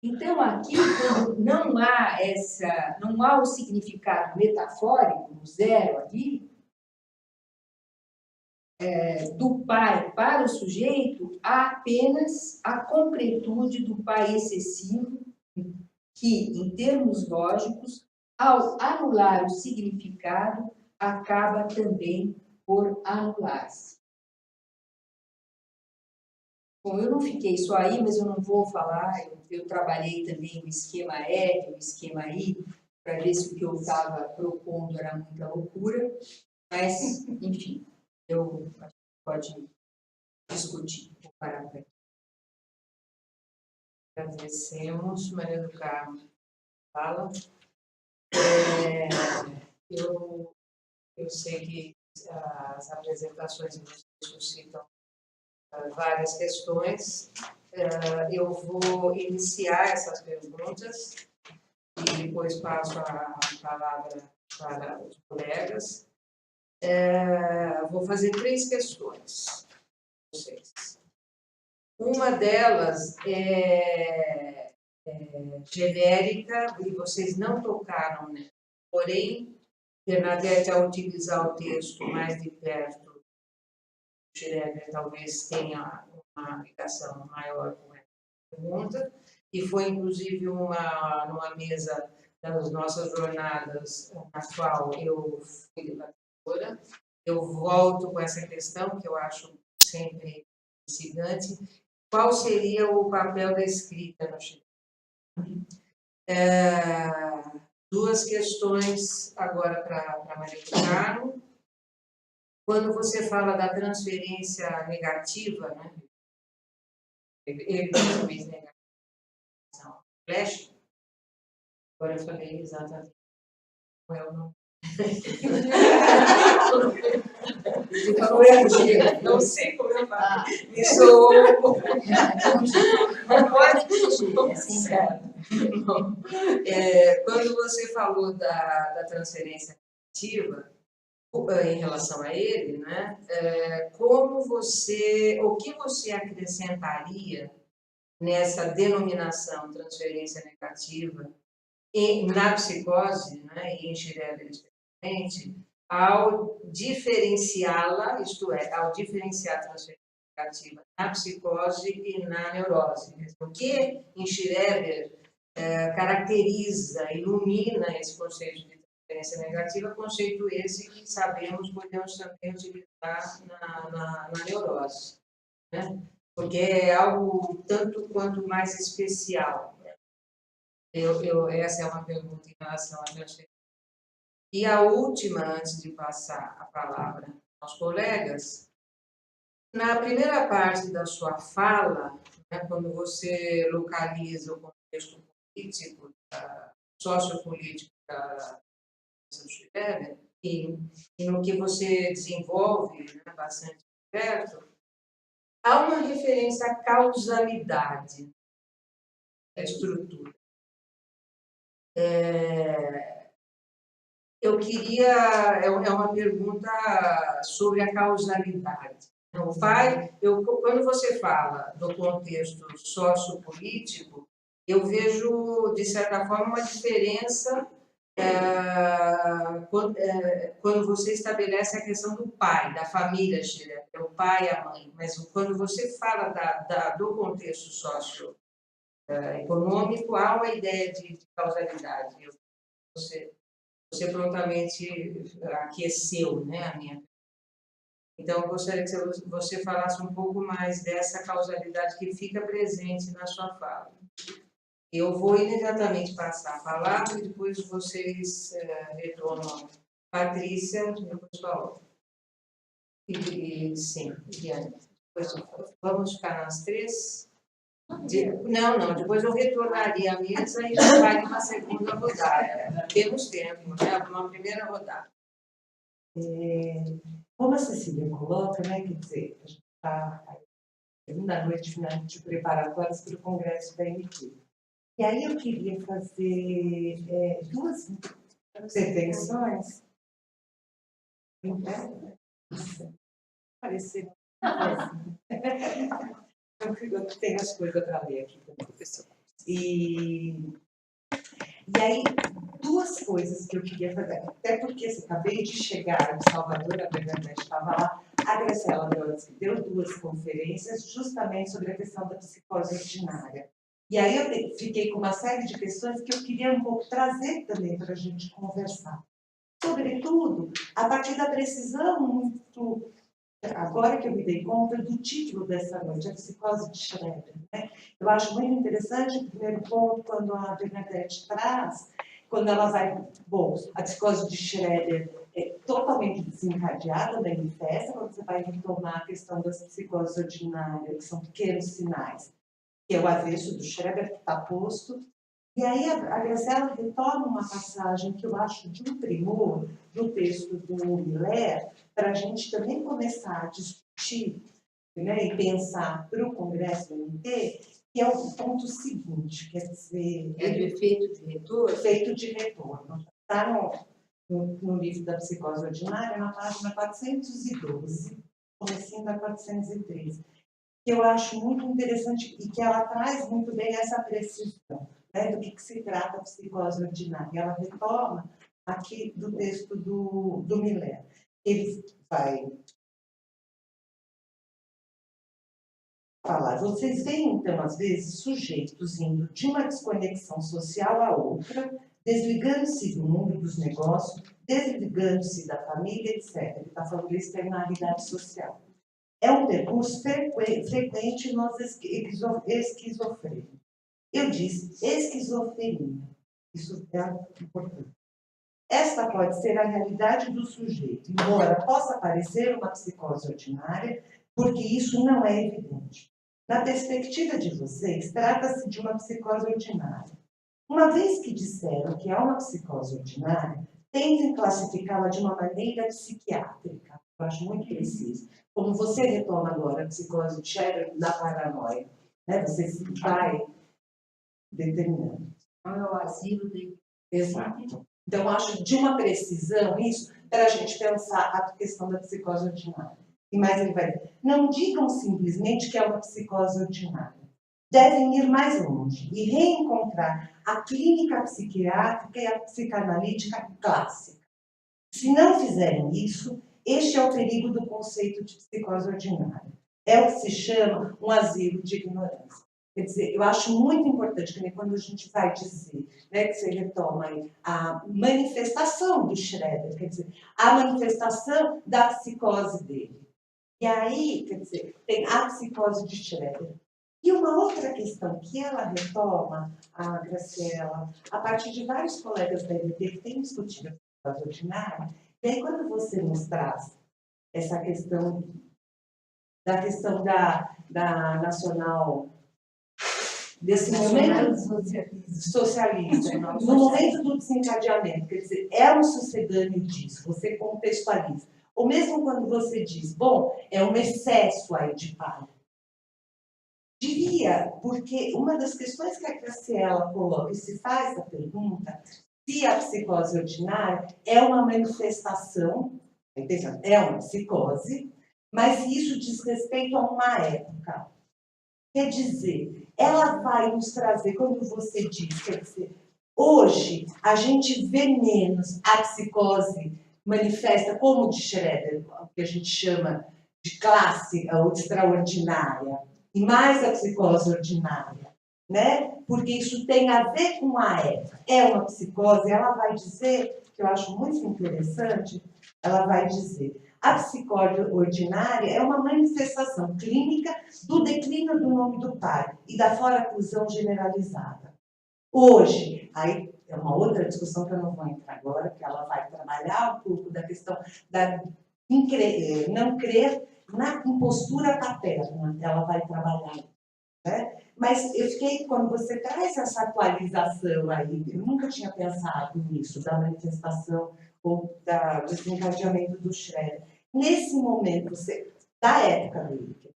Então, aqui, quando não há o significado metafórico, no zero ali, do pai para o sujeito, há apenas a concretude do pai excessivo, que, em termos lógicos, ao anular o significado, acaba também por anular-se. Bom, eu não fiquei só aí, mas eu não vou falar, eu trabalhei também o esquema E, o esquema I, para ver se o que eu estava propondo era muita loucura, mas, enfim, eu acho que pode discutir. Vou parar por aqui. Agradecemos, Maria do Carmo. Fala. Eu sei que as apresentações suscitam várias questões. Eu vou iniciar essas perguntas e depois passo a palavra para os colegas. Vou fazer 3 questões para vocês. Uma delas é genérica e vocês não tocaram nela. Porém, Bernadette, ao utilizar o texto mais de perto, Schreber talvez tenha uma ligação maior com essa pergunta, e foi inclusive numa mesa das nossas jornadas, na qual eu fui debatedora. Eu volto com essa questão, que eu acho sempre instigante. Qual seria o papel da escrita no Schreber? 2 questões agora para Maria do Carmo. Quando você fala da transferência negativa, né? Ele também negativa, flash, Agora eu falei exatamente. Não é o nome. Você falou MG. Não sei como eu falo. Isso. Não pode corrigir, assim, Certo. Quando você falou da transferência ativa, em relação a ele, né? O que você acrescentaria nessa denominação transferência negativa na psicose, né, e em Schreber especialmente, ao diferenciá-la, isto é, ao diferenciar a transferência negativa na psicose e na neurose? O que em Schreber caracteriza, ilumina esse conceito de transferência negativa, conceito esse que sabemos podemos também utilizar na neurose, né? Porque é algo tanto quanto mais especial. Essa é uma pergunta em relação à transferência. E a última, antes de passar a palavra aos colegas, na primeira parte da sua fala, né, quando você localiza o contexto político, sociopolítico da Schreber, e no que você desenvolve, né, bastante perto, há uma referência à causalidade da estrutura. Eu queria, é uma pergunta sobre a causalidade. Quando você fala do contexto sociopolítico, eu vejo, de certa forma, uma diferença quando você estabelece a questão do pai, da família Schreber, o pai e a mãe. Mas quando você fala do contexto socioeconômico, há uma ideia de causalidade. Você prontamente aqueceu, né, a minha. Então, eu gostaria que você falasse um pouco mais dessa causalidade que fica presente na sua fala. Eu vou imediatamente passar a palavra e depois vocês retornam. Patrícia, depois Paulo. Sim, Diane. Vamos ficar nas três? Não, depois eu retornaria à mesa e já vai para a segunda rodada. Temos tempo, né? Uma primeira rodada. Como a Cecília coloca, né, quer dizer, a gente está segunda noite de preparatórias para o Congresso da MT. E aí eu queria fazer duas intervenções. Parecer. Eu tenho as coisas para ler aqui também, professor. E aí, duas coisas que eu queria fazer, até porque eu acabei de chegar de Salvador, a Bernadette estava lá, a Graciela Brodsky deu duas conferências justamente sobre a questão da psicose ordinária. E aí eu fiquei com uma série de questões que eu queria um pouco trazer também para a gente conversar. Sobretudo, a partir da precisão muito... Agora que eu me dei conta do título dessa noite, a psicose de Schreber, né? Eu acho muito interessante o primeiro ponto, quando a Bernadette traz, quando ela vai... Bom, a psicose de Schreber é totalmente desencadeada, manifesta, quando você vai retomar a questão das psicoses ordinárias, que são pequenos sinais, que é o avesso do Schreber que está posto. E aí a Graciela retoma uma passagem que eu acho de um primor do texto do Miller, para a gente também começar a discutir, né, e pensar para o Congresso do MT, que é o ponto seguinte, quer dizer... É do efeito de retorno? Efeito de retorno. Está no livro da psicose ordinária, na página 412, comecinho da 413, que eu acho muito interessante e que ela traz muito bem essa precisão, né, do que se trata a psicose ordinária. Ela retoma aqui do texto do Miller. Ele vai falar, vocês veem, então, às vezes, sujeitos indo de uma desconexão social a outra, desligando-se do mundo dos negócios, desligando-se da família, etc. Ele está falando de externalidade social. É um percurso frequente nos esquizofrênicos. Eu disse esquizofrenia. Isso é importante. Esta pode ser a realidade do sujeito, embora possa parecer uma psicose ordinária, porque isso não é evidente. Na perspectiva de vocês, trata-se de uma psicose ordinária. Uma vez que disseram que é uma psicose ordinária, tentem classificá-la de uma maneira psiquiátrica. Eu acho muito preciso. Como você retoma agora a psicose de Scherer da paranoia, né? Você vai determinando. Então, é o asilo de... Exato. Então, acho de uma precisão isso para a gente pensar a questão da psicose ordinária. E mais ele vai dizer, não digam simplesmente que é uma psicose ordinária. Devem ir mais longe e reencontrar a clínica psiquiátrica e a psicanalítica clássica. Se não fizerem isso, este é o perigo do conceito de psicose ordinária. É o que se chama um asilo de ignorância. Quer dizer, eu acho muito importante que quando a gente vai dizer, né, que você retoma aí, a manifestação do Schroeder, quer dizer, a manifestação da psicose dele. E aí, quer dizer, tem a psicose de Schroeder. E uma outra questão que ela retoma, a Graciela, a partir de vários colegas da EBD que têm discutido a psicose ordinária, e aí quando você nos traz essa questão da nacional, desse momento socialista, no momento do desencadeamento, quer dizer, é um sucedâneo disso, você contextualiza. Ou mesmo quando você diz, bom, é um excesso aí de pai. Diria, porque uma das questões que a Graciela coloca e se faz a pergunta, se a psicose ordinária é uma manifestação, é uma psicose, mas isso diz respeito a uma época. Quer dizer, ela vai nos trazer, quando você diz, quer dizer, hoje a gente vê menos a psicose manifesta como de Schroeder, o que a gente chama de clássica ou de extraordinária, e mais a psicose ordinária, né? Porque isso tem a ver com a época. É uma psicose, ela vai dizer, que eu acho muito interessante, ela vai dizer, a psicose ordinária é uma manifestação clínica do declínio do nome do pai e da foraclusão generalizada. Hoje, aí é uma outra discussão que eu não vou entrar agora, que ela vai trabalhar um pouco da questão da não crer na impostura paterna, ela vai trabalhar. Né? Mas eu fiquei, quando você traz essa atualização aí, eu nunca tinha pensado nisso, da manifestação ou do desencadeamento do Schroeder. Nesse momento, da época dele.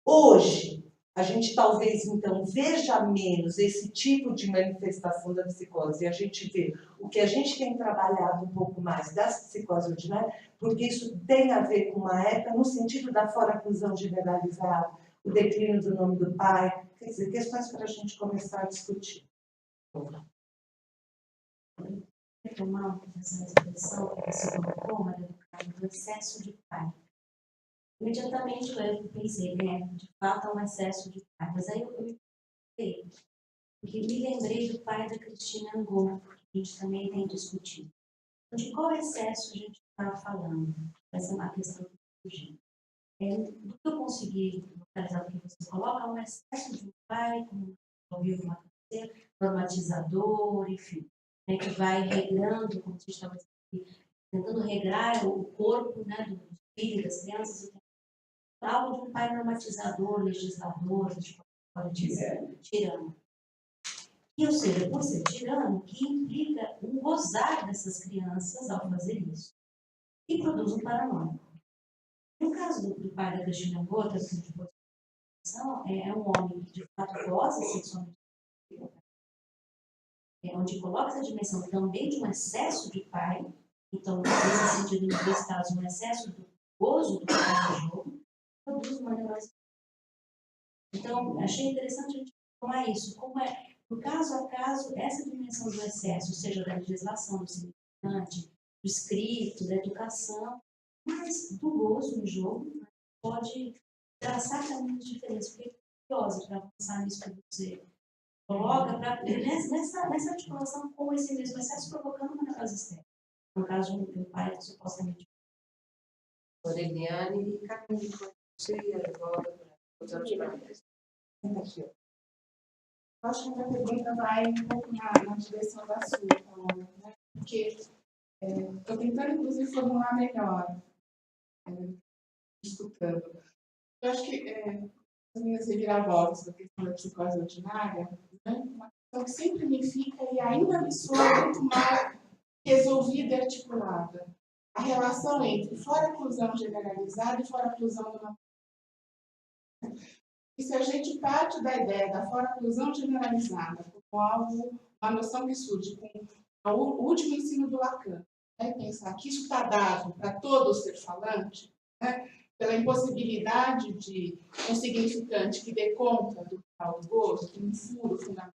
Hoje, a gente talvez, então, veja menos esse tipo de manifestação da psicose, e a gente vê o que a gente tem trabalhado um pouco mais das psicoses ordinárias, porque isso tem a ver com uma época no sentido da foraclusão generalizada, o declínio do nome do pai, quer dizer, questões para a gente começar a discutir. Retomar essa expressão que você colocou, Maria do Carmo, do excesso de pai. Imediatamente eu pensei, né, de fato é um excesso de pai, mas aí eu me pensei, porque me lembrei do pai da Cristina Angô, que a gente também tem discutido. De qual excesso a gente está falando? Essa é uma questão que surgiu. Do que eu consegui localizar o que você coloca, um excesso de um pai, como ouviu uma coisa, normatizador, enfim, né, que vai regrando, como você estava tentando regrar o corpo, né, dos filhos, das crianças, algo de um pai normatizador, legislador, a gente pode dizer, tirano. E, ou seja, por ser tirano, que implica um gozar dessas crianças ao fazer isso. E produz um paranoico. No caso do pai da Cristina Gota, que de posição, é um homem que de fato goza sexualmente, onde coloca essa dimensão também de um excesso de pai, então, nesse sentido, nos dois casos, um excesso do gozo do pai no jogo, produz uma neurose. Então, achei interessante a gente tomar isso, como é, no caso a caso, essa dimensão do excesso, seja da legislação, do significante, do escrito, da educação, mas do gozo no jogo, pode traçar caminhos diferentes. Fiquei curiosa para avançar nisso que você coloca, nessa articulação com esse mesmo excesso provocando uma neurose externa. No caso de um pai que supostamente. Aureliane e Camille, você agora para os outros. Eu acho que a minha pergunta vai um pouco na direção da sua, né? Porque estou tentando, inclusive, formular melhor, escutando. Eu acho que as minhas reviravoltas da questão da psicose ordinária, né? Uma que sempre me fica e ainda me soa muito mal resolvida e articulada. A relação entre fora-inclusão generalizada e fora-inclusão do natural. E se a gente parte da ideia da fora-inclusão generalizada como algo, uma noção que surge com o último ensino do Lacan, né, pensar que isso está dado para todo ser falante, né, pela impossibilidade de um significante que dê conta do tal do gozo, que um furo fundamental.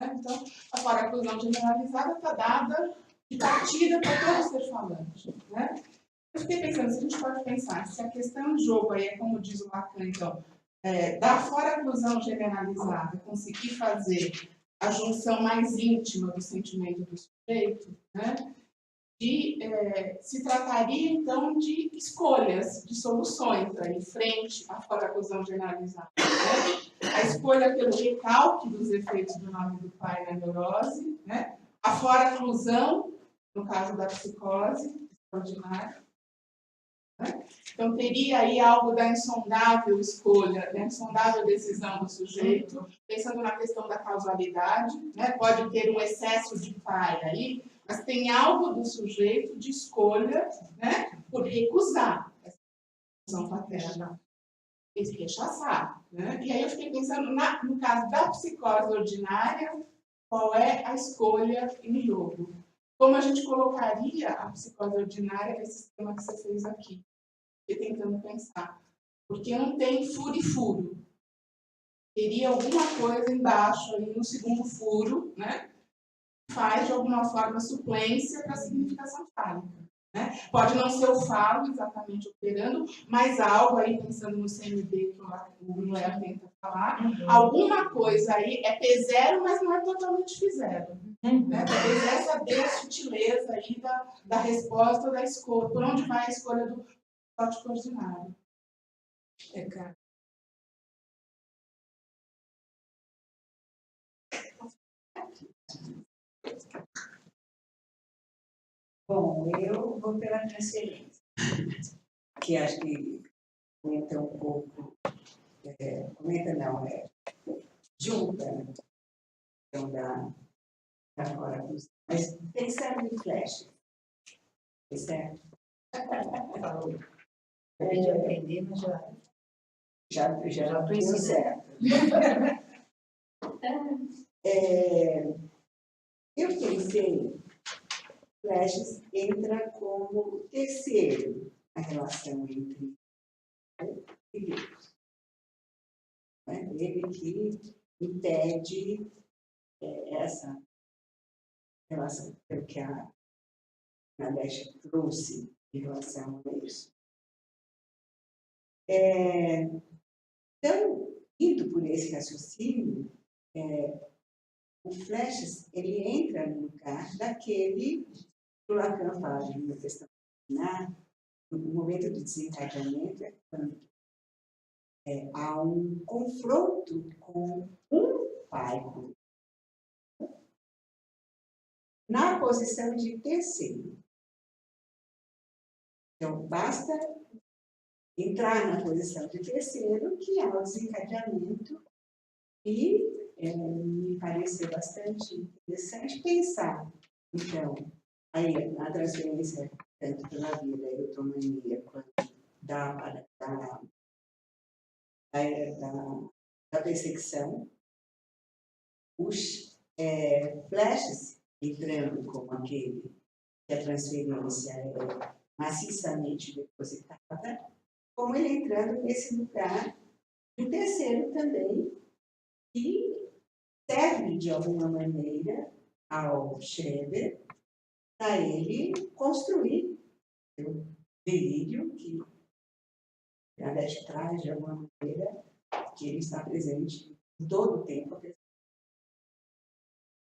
Né? Então, a fora-inclusão generalizada está dada de partida para todo ser falante. Né? Eu fiquei pensando, se a gente pode pensar, se a questão de jogo aí é como diz o Lacan, então, da fora-inclusão generalizada, conseguir fazer a junção mais íntima do sentimento do sujeito, né? Se trataria, então, de escolhas, de soluções aí, frente à fora-inclusão generalizada. Né? A escolha pelo recalque dos efeitos do nome do pai na neurose, né? A fora-inclusão, no caso da psicose extraordinária. Né? Então, teria aí algo da insondável escolha, da insondável decisão do sujeito, pensando na questão da causalidade, né? Pode ter um excesso de pai aí, mas tem algo do sujeito de escolha, né, por recusar essa função paterna, esse rechaçar. Né? E aí eu fiquei pensando, no caso da psicose ordinária, qual é a escolha em jogo? Como a gente colocaria a psicose ordinária nesse sistema que você fez aqui? Fiquei tentando pensar. Porque não tem furo e furo. Teria alguma coisa embaixo, ali no segundo furo, né? Faz de alguma forma suplência para a significação fálica. Né? Pode não ser o falo exatamente operando, mas algo aí, pensando no CMB que o Miller tenta falar, alguma coisa aí é P0, mas não é totalmente F0. Né? Talvez essa dê a sutileza aí da resposta da escolha, por onde vai a escolha do código ordinário. Cara. Bom, eu vou pela transferência, que acho que comenta um pouco, junta a questão da fora-inclusão. Mas pensando em flash, certo? Falou. Acabei de aprender, mas Já estou deu ensinando. certo. Eu pensei, flashes entra como terceiro a relação entre e Deus. Né? Ele que impede essa relação que a Nadesha trouxe em relação a isso. Então, indo por esse raciocínio, o Fleches, ele entra no lugar daquele que o Lacan fala de uma questão no momento do desencadeamento, é quando há um confronto com um pai, na posição de terceiro. Então, basta entrar na posição de terceiro, que é o desencadeamento, e me pareceu bastante interessante pensar, então, aí na transferência, tanto pela vida, eutomania, quanto da perseguição, os flashes entrando como aquele que a transferência é maciçamente depositada, como ele entrando nesse lugar do terceiro também, que serve de alguma maneira ao Schreber para ele construir o delírio que a Nadesha traz de alguma maneira, que ele está presente todo o tempo,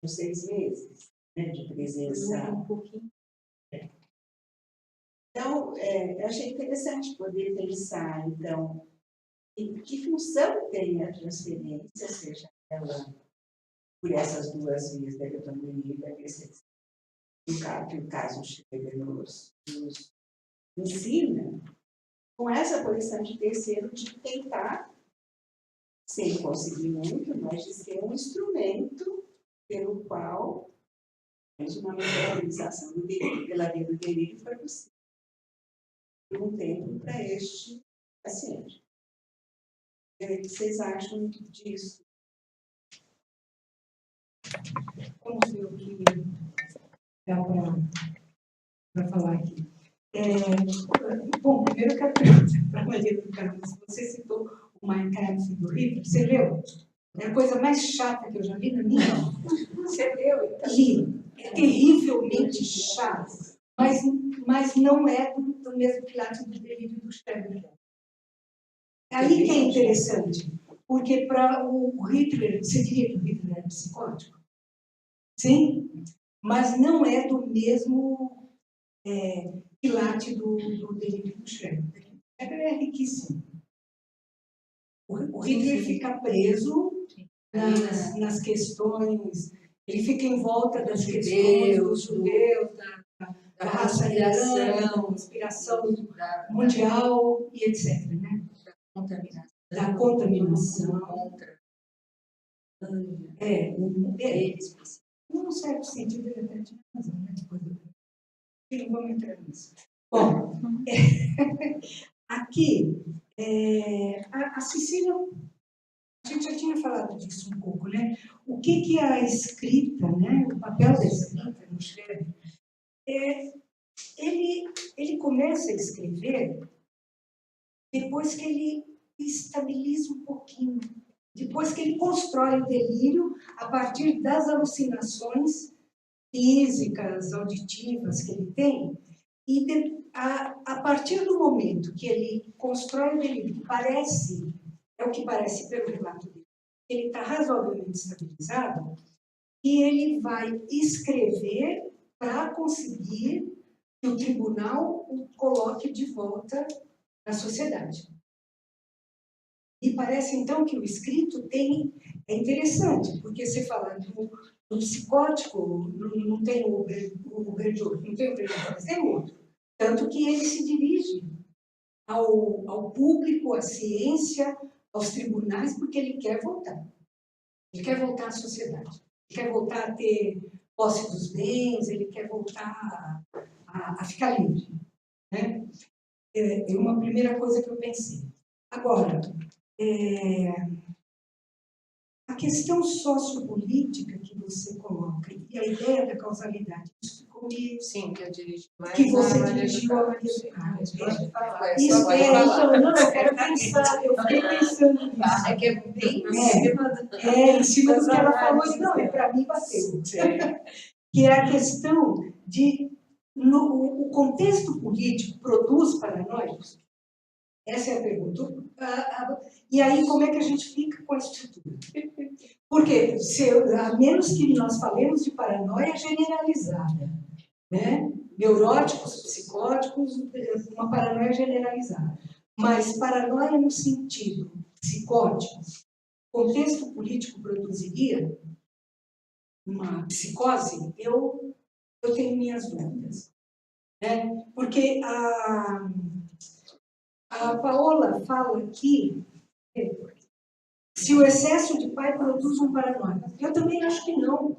nos 6 meses, né, de presença. Um pouquinho. Então, eu achei interessante poder pensar, então, em que função tem a transferência, seja ela por essas duas vias da eutomania e da perseguição. Que o caso Schreber nos ensina, com essa posição de terceiro, de tentar sem conseguir muito, mas de ser um instrumento pelo qual uma materialização do delírio, pela via do delírio foi possível. Um tempo para este paciente. O que vocês acham disso? Vamos ver o que dá para falar aqui. Bom, primeiro eu quero perguntar para a Maria do Carmo, você citou o Mein Kampf do Hitler, você leu? É a coisa mais chata que eu já vi na minha vida. Você leu? Li. É terrivelmente chato, mas não é do mesmo quilate do delírio do Schreber. Aí que é interessante, porque para o Hitler, você diria que o Hitler era psicótico? Sim, mas não é do mesmo quilate do delírio do Schreber. O Schreber é riquíssimo. O Hitler fica preso nas questões, ele fica em volta das questões dos judeus, da raça ariana, da conspiração mundial e etc. Né? Da contaminação. Num certo sentido, ele até tinha razão, né? Não vamos entrar nisso. Bom, aqui, a Cecília, a gente já tinha falado disso um pouco, né? O que a escrita, né? O papel da escrita no Schreber, ele começa a escrever depois que ele estabiliza um pouquinho, depois que ele constrói o delírio a partir das alucinações físicas, auditivas que ele tem, e a partir do momento que ele constrói o delírio, que parece, é o que parece pelo relato dele, ele está razoavelmente estabilizado, e ele vai escrever para conseguir que o tribunal o coloque de volta na sociedade. E parece, então, que o escrito é interessante, porque você fala do psicótico, não tem o Verdure, não tem o Verdure, mas tem outro. Tanto que ele se dirige ao público, à ciência, aos tribunais, porque ele quer voltar. Ele quer voltar à sociedade. Ele quer voltar a ter posse dos bens, ele quer voltar a ficar livre. Né? É uma primeira coisa que eu pensei. Agora, a questão sociopolítica que você coloca e a ideia da causalidade, isso ficou meio... Sim, que eu dirigi mais. Que você dirigiu a Maria do Carmo. Pode falar. Isso então, eu quero pensar, eu fiquei pensando nisso. É que é bem em cima em cima do que ela falou, e não, para mim bateu. Que é a questão de, o contexto político produz paranoicos? Essa é a pergunta. E aí, como é que a gente fica com a estrutura? Porque, a menos que nós falemos de paranoia generalizada, né? Neuróticos, psicóticos, uma paranoia generalizada. Mas paranoia no sentido psicótico, o contexto político produziria uma psicose, eu tenho minhas dúvidas. Né? Porque a Paola fala aqui se o excesso de pai produz um paranoia. Eu também acho que não.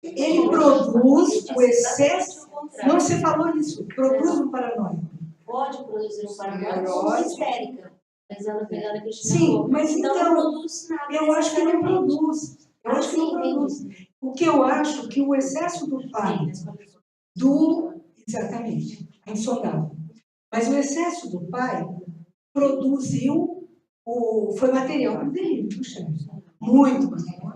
Ele produz o excesso... Não, você falou isso. Produz um paranoia. Pode produzir um paranoia ou histérica. Mas ela pegando a Cristina. Sim, mas então não produz nada. Eu acho que não produz. Eu acho que não produz. O que eu acho que o excesso do pai... Exatamente. É insondável. Mas o excesso do pai produziu, foi material para o delírio do Schreber. Muito material.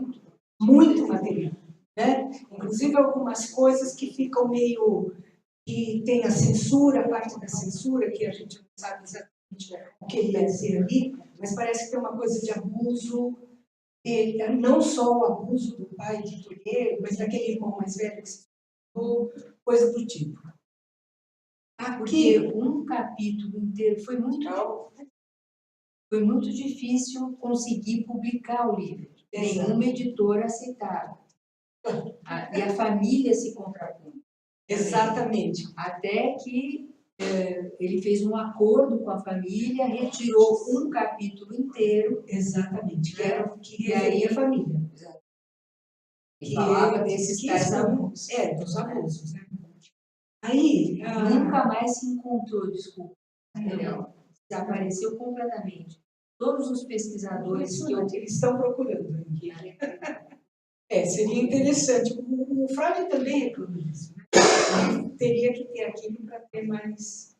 Muito material. Né? Inclusive algumas coisas que ficam meio... que tem a censura, a parte da censura, que a gente não sabe exatamente o que ele ia dizer ali, mas parece que tem uma coisa de abuso, não só o abuso do pai de Tolheiro, mas daquele irmão mais velho que se tornou, coisa do tipo. Porque um capítulo inteiro foi muito difícil conseguir publicar o livro. Nenhuma editora aceitava. E a família se contrapunha. Exatamente. Até que Ele fez um acordo com a família, retirou um capítulo inteiro, Exatamente, que E aí- referia a família. e falava Que desses que tais são- abusos. dos abusos, né? Aí, Nunca mais se encontrou, desculpa, material. Desapareceu completamente. Todos os pesquisadores que eu eles estão procurando. Seria interessante. O Freud também reclamou isso, né? Teria que ter aquilo para ter mais.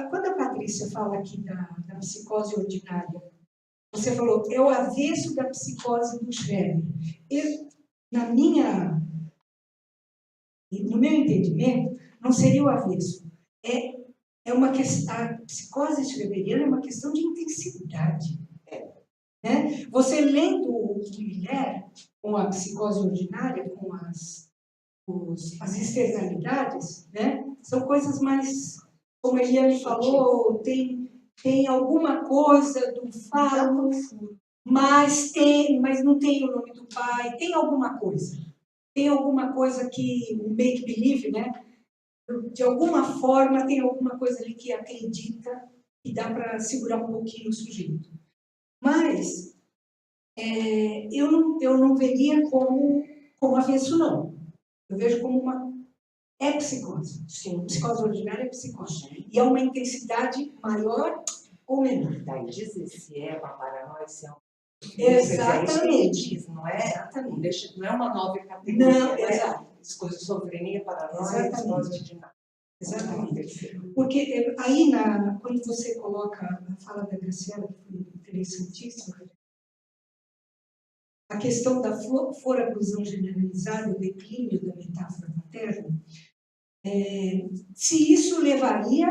Quando a Patrícia fala aqui da psicose ordinária, você falou, é o avesso da psicose do Schreber. No meu entendimento, não seria o avesso. A psicose schreberiana é uma questão de intensidade. Né? Você lendo o Miller, com a psicose ordinária, com as externalidades, né? São coisas mais, como a Eliane falou, tem alguma coisa do falo, mas não tem o nome do pai, tem alguma coisa. Tem alguma coisa que, o make-believe, né? De alguma forma, tem alguma coisa ali que acredita e dá para segurar um pouquinho o sujeito. Mas eu não veria como avesso, não. Eu vejo como é psicose. Sim. Psicose ordinária é psicose. E é uma intensidade maior ou menor. Daí dizer se é uma paranoia, se é um... Exatamente. Não é? Exatamente. Não é uma nova categoria. Não, exato. Esquizofrenia, paranoia, Exatamente. psicose ordinária. Exatamente. Porque aí, quando você coloca a fala da Graciela, que foi interessantíssima, a questão da foraclusão generalizada, o declínio da metáfora materna, se isso levaria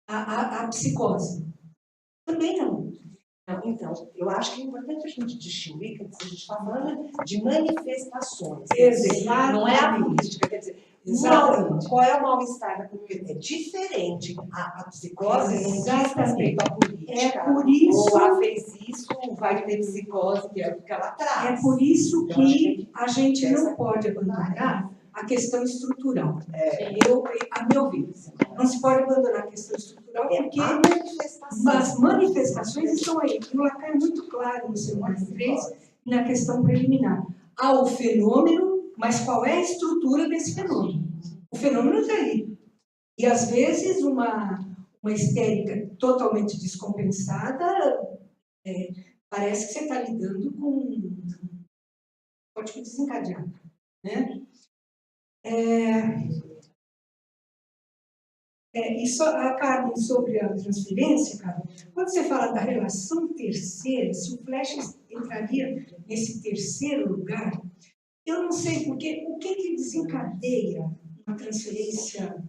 à psicose. Também não. Não, então, eu acho que é importante a gente distinguir que a gente está falando de manifestações. Quer dizer, não é a política, quer dizer, qual é o mal-estar da comunidade? É diferente. A psicose não diz respeito à política. É por isso, ou fez isso, vai ter psicose, que é o que ela traz. É por isso que a gente não pode abandonar a questão estrutural. A meu ver, não se pode abandonar a questão estrutural porque as manifestações estão aí. E o Lacan é muito claro no seu módulo 3, na questão preliminar. Há o fenômeno, mas qual é a estrutura desse fenômeno? O fenômeno está aí. E, às vezes, uma histérica totalmente descompensada parece que você está lidando com código desencadeado, né? Isso, a Carmen, sobre a transferência, Carmen, quando você fala da relação terceira, se o Flesch entraria nesse terceiro lugar, eu não sei, porque o que desencadeia uma transferência,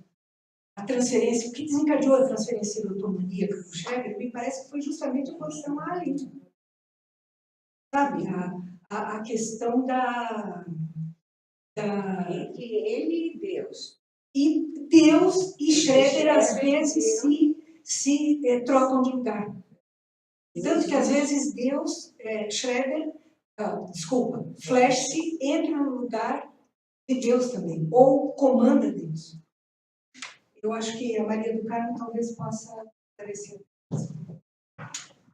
o que desencadeou a transferência erotomaníaca do Schreber, me parece que foi justamente a posição ali. Sabe, a questão entre ele e Deus. E Deus e Schreber, às vezes, se trocam de lugar. Tanto que, às vezes, Flesch entra no lugar de Deus também, ou comanda Deus. Eu acho que a Maria do Carmo talvez possa aparecer.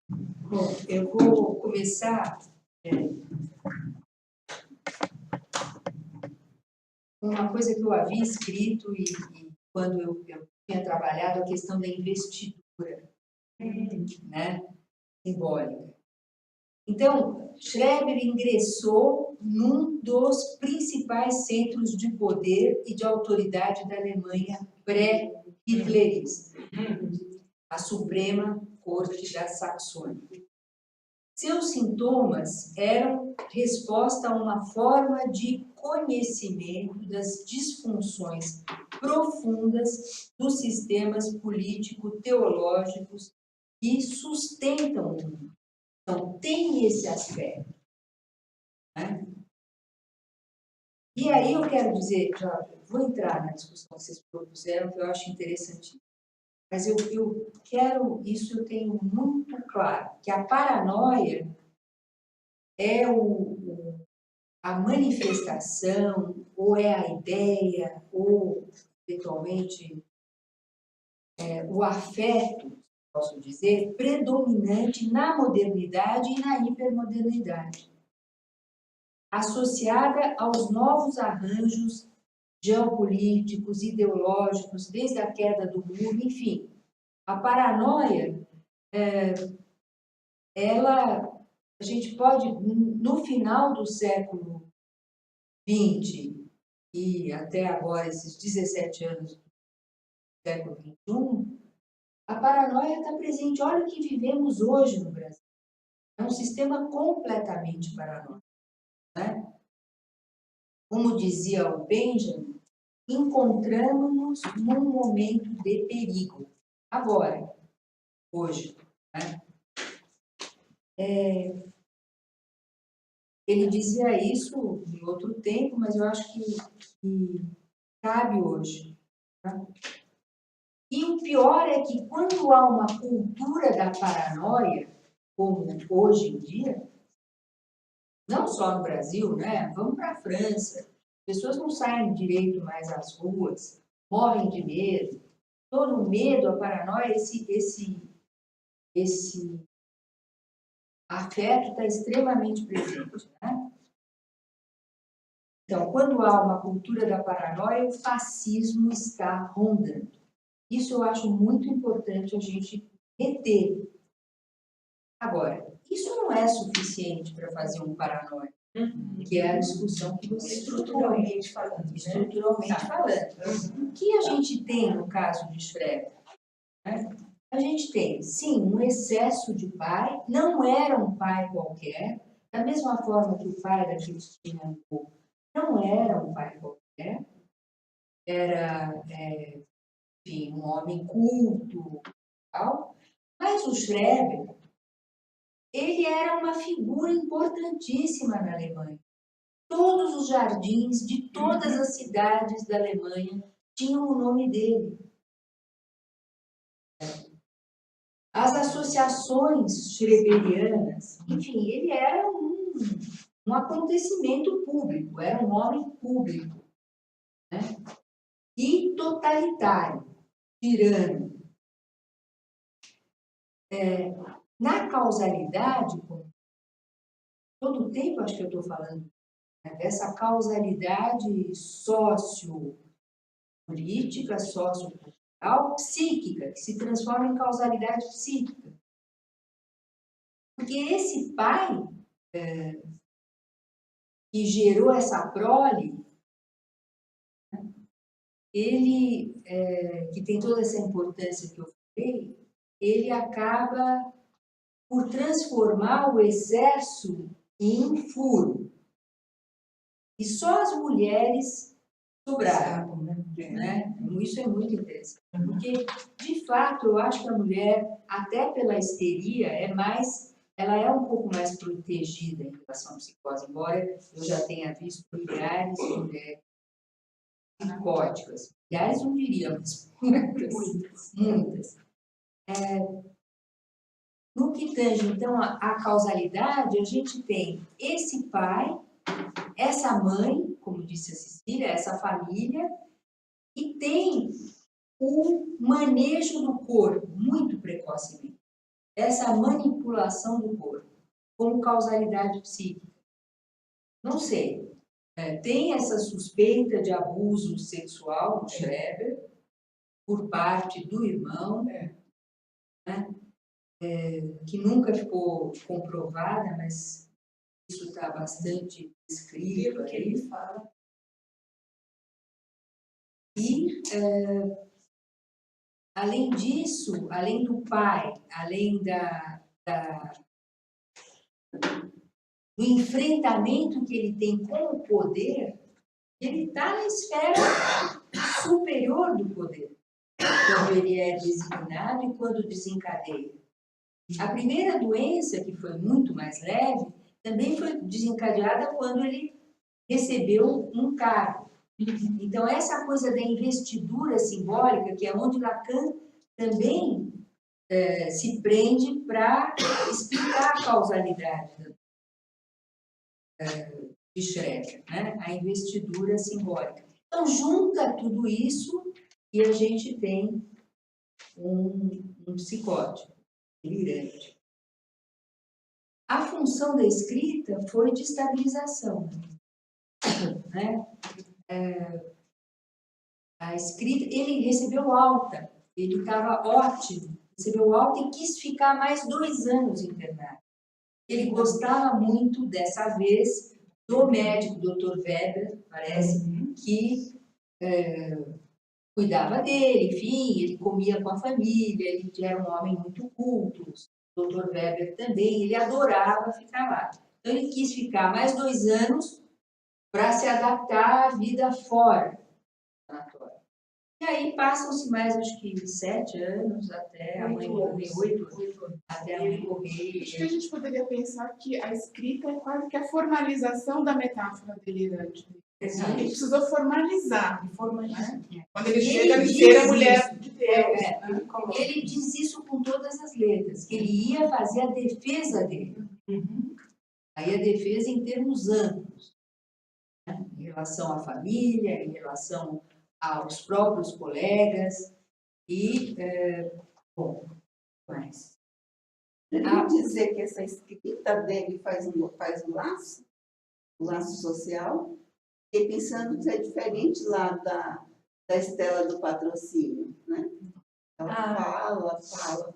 Bom, eu vou começar uma coisa que eu havia escrito e quando eu tinha trabalhado a questão da investidura, né, simbólica. Então, Schreber ingressou num dos principais centros de poder e de autoridade da Alemanha pré-hitlerista, a Suprema Corte da Saxônia. Seus sintomas eram resposta a uma forma de conhecimento das disfunções profundas dos sistemas político-teológicos que sustentam o mundo. Então, tem esse aspecto. Né? E aí eu quero dizer, já vou entrar na discussão que vocês propuseram, que eu acho interessante. Mas eu quero, isso eu tenho muito claro, que a paranoia é a manifestação, ou é a ideia, ou, eventualmente, o afeto, posso dizer, predominante na modernidade e na hipermodernidade, associada aos novos arranjos geopolíticos, ideológicos, desde a queda do muro, enfim. A paranoia, a gente pode, no final do século XX e até agora, esses 17 anos do século XXI, a paranoia está presente. Olha o que vivemos hoje no Brasil. É um sistema completamente paranoico, né? Como dizia o Benjamin, encontramos-nos num momento de perigo. Agora, hoje, né? Ele dizia isso em outro tempo, mas eu acho que cabe hoje. Tá? E o pior é que quando há uma cultura da paranoia, como hoje em dia, não só no Brasil, né? Vamos para a França, pessoas não saem direito mais às ruas, morrem de medo. Todo o medo, a paranoia, esse afeto está extremamente presente, né? Então, quando há uma cultura da paranoia, o fascismo está rondando. Isso eu acho muito importante a gente reter. Agora, isso não é suficiente para fazer um paranoia, que é a discussão que você Estruturalmente falando. estruturalmente falando. O que a gente tem no caso de Schreber? Né? A gente tem, sim, um excesso de pai, não era um pai qualquer, da mesma forma que o pai da Cristina Ambo não era um pai qualquer, era, enfim, um homem culto, tal, mas o Schreber, ele era uma figura importantíssima na Alemanha. Todos os jardins de todas as cidades da Alemanha tinham o nome dele. As associações schreberianas, enfim, ele era um acontecimento público, era um homem público, né? E totalitário, tirano. Na causalidade, todo o tempo acho que eu estou falando, né, dessa causalidade sociopolítica, sociocultural, psíquica, que se transforma em causalidade psíquica. Porque esse pai que gerou essa prole, ele, que tem toda essa importância que eu falei, ele acaba por transformar o excesso em um furo. E só as mulheres sobraram, né? Isso é muito interessante, porque, de fato, eu acho que a mulher, até pela histeria, ela é um pouco mais protegida em relação à psicose, embora eu já tenha visto milhares de mulheres psicóticas. Milhares não diria, mas muitas. No que tange, então, a causalidade, a gente tem esse pai, essa mãe, como disse a Cecília, essa família, e tem o manejo do corpo, muito precocemente. Essa manipulação do corpo, como causalidade psíquica. Não sei. Tem essa suspeita de abuso sexual no Schreber, por parte do irmão, né? Que nunca ficou comprovada, mas isso está bastante escrito. Pelo que ele fala. E, além disso, além do pai, além do enfrentamento que ele tem com o poder, ele está na esfera superior do poder, quando ele é designado e quando desencadeia. A primeira doença, que foi muito mais leve, também foi desencadeada quando ele recebeu um cargo. Então, essa coisa da investidura simbólica, que é onde Lacan também se prende para explicar a causalidade de Schreber, né? A investidura simbólica. Então, junta tudo isso e a gente tem um psicótico, delirante. A função da escrita foi de estabilização, né? A escrita, ele recebeu alta, ele estava ótimo, recebeu alta e quis ficar mais 2 anos internado. Ele gostava muito, dessa vez, do médico, Dr. Weber, parece, que cuidava dele, enfim, ele comia com a família, ele era um homem muito culto, o Dr. Weber também, ele adorava ficar lá. Então, ele quis ficar mais 2 anos para se adaptar à vida fora do sanatório. E aí passam-se mais, acho que 7 anos, até a mãe morrer, 8 anos, até a mãe morrer. Acho que a gente poderia pensar que a escrita é quase que a formalização da metáfora delirante. Exato. Ele precisou formalizar. Né? Quando ele E chega a ele ser diz a mulher isso. de Deus. Ele diz isso com todas as letras, que ele ia fazer a defesa dele. Aí a defesa em termos amplos, né? Em relação à família, em relação aos próprios colegas e, bom, mais. Podemos dizer que essa escrita dele faz um laço social, e pensando que é diferente lá da Estela do Patrocínio, né? Ela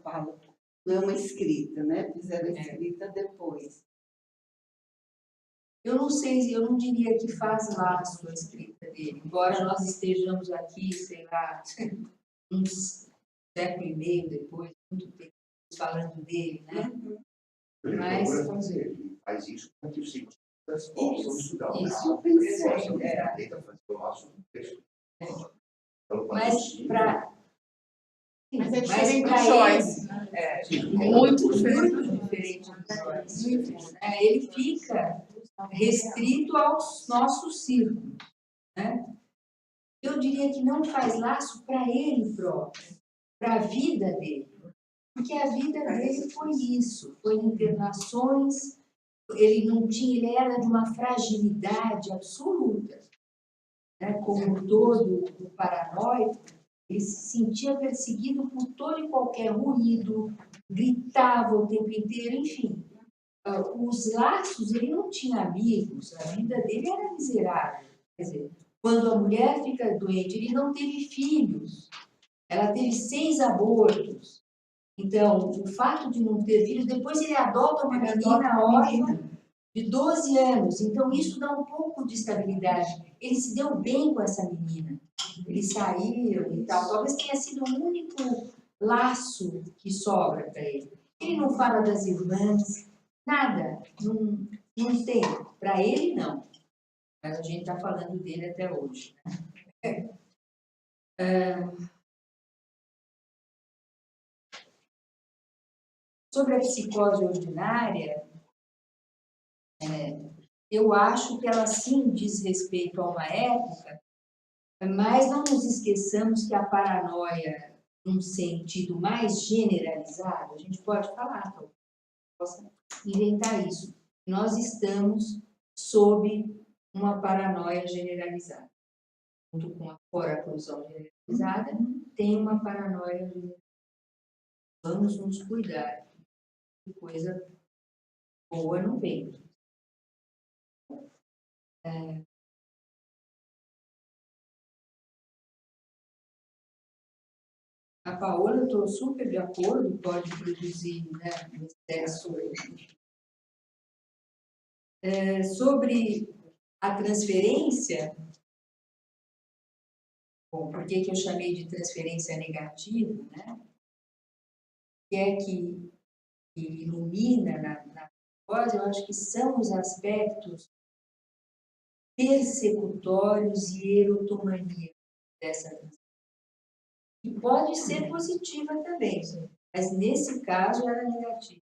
fala. Não é uma escrita, né? Fizeram a escrita depois. Eu não sei, eu não diria que faz laço a escrita dele, embora nós estejamos aqui, sei lá, uns século e meio depois, muito tempo, falando dele, né? Ele Mas- procura fazer, ele faz isso para que os ciclos possam estudar. isso, eu pensei. é. Tenta fazer o laço do texto. Mas para... Mas é diferente do pra Joyce. muito diferente do Joyce. Ele fica restrito aos nossos círculos, né? Eu diria que não faz laço para ele próprio, para a vida dele, porque a vida dele foi isso, foi internações, ele era de uma fragilidade absoluta, né? Como todo o paranoico, ele se sentia perseguido por todo e qualquer ruído, gritava o tempo inteiro, enfim. Os laços, ele não tinha amigos, a vida dele era miserável. Quer dizer, quando a mulher fica doente, ele não teve filhos, ela teve 6 abortos. Então, o fato de não ter filhos, depois ele adota uma menina órfã de 12 anos, então isso dá um pouco de estabilidade. Ele se deu bem com essa menina, eles saíram e tal, talvez tenha sido o único laço que sobra para ele. Ele não fala das irmãs, nada, não tem. Para ele, não. Mas a gente está falando dele até hoje. Né? Sobre a psicose ordinária, eu acho que ela sim diz respeito a uma época, mas não nos esqueçamos que a paranoia, num sentido mais generalizado, a gente pode falar, talvez possa inventar isso. Nós estamos sob uma paranoia generalizada. Junto com a fora-oclusão generalizada, tem uma paranoia generalizada. Vamos nos cuidar. Que coisa boa não vem. A Paola, eu estou super de acordo, pode produzir, né, um excesso. Sobre a transferência, bom, por que eu chamei de transferência negativa, né? Que é que ilumina na psicose, eu acho que são os aspectos persecutórios e erotomania dessa transferência. E pode ser positiva também, mas nesse caso era negativa.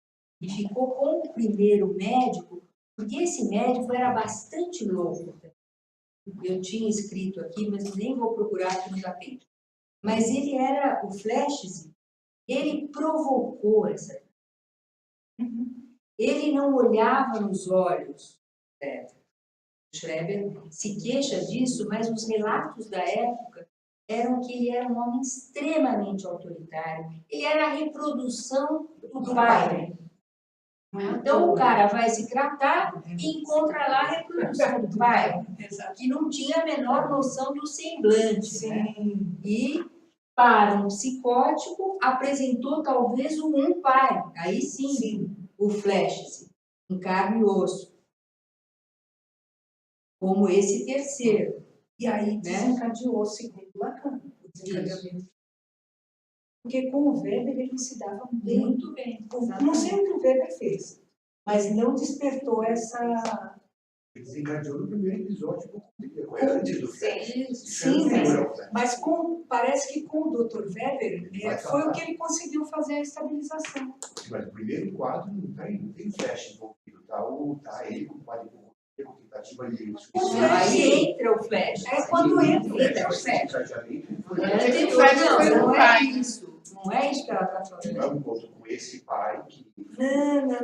E ficou com o primeiro médico, porque esse médico era bastante louco. Eu tinha escrito aqui, mas nem vou procurar aqui no tapete. Mas ele era o Fleches, ele provocou essa. Ele não olhava nos olhos. Schreber se queixa disso, mas os relatos da época eram que ele era um homem extremamente autoritário. Ele era a reprodução do pai. Então, o cara vai se tratar e encontra lá a reprodução do pai, que não tinha a menor noção do semblante. Né? E, para um psicótico, apresentou talvez um pai, aí sim. O Fleches, em carne e osso, como esse terceiro. E aí Né? desencadeou, segundo Lacan, o desencadeamento. Porque com o Weber ele se dava bem. Muito bem. Não sei o que o Weber fez, mas não despertou essa... Ele desencadeou no primeiro episódio do Rodrigo, antes do Flash. Sim, mas parece que com o Dr. Weber foi o que ele conseguiu fazer a estabilização. Mas o primeiro quadro não tem Flash envolvido, tá ele com o padre com tentativa de aí entra o Flash. É quando entra o Flash. Não é isso. Não é isso que ela está falando. Não é um ponto com esse pai que...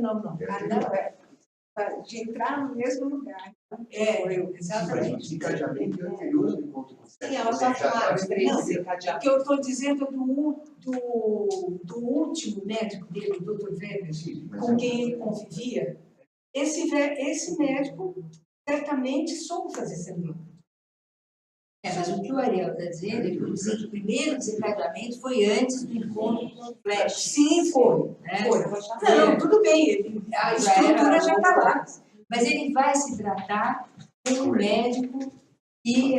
Não. De entrar no mesmo lugar. Exatamente. Mas o desencadeamento é anterior ao encontro com o Flash. Sim, ela já falaram, os três O desencadeados. que eu estou dizendo é do último médico dele, o Dr. Weber, com quem ele convivia. Esse médico certamente soube fazer semblante. Mas o que o Ariel está dizendo é que o primeiro desencadeamento foi antes do encontro com o Flash. Sim, foi. Né? Não, tudo bem, a estrutura já está lá. Mas ele vai se tratar com um médico que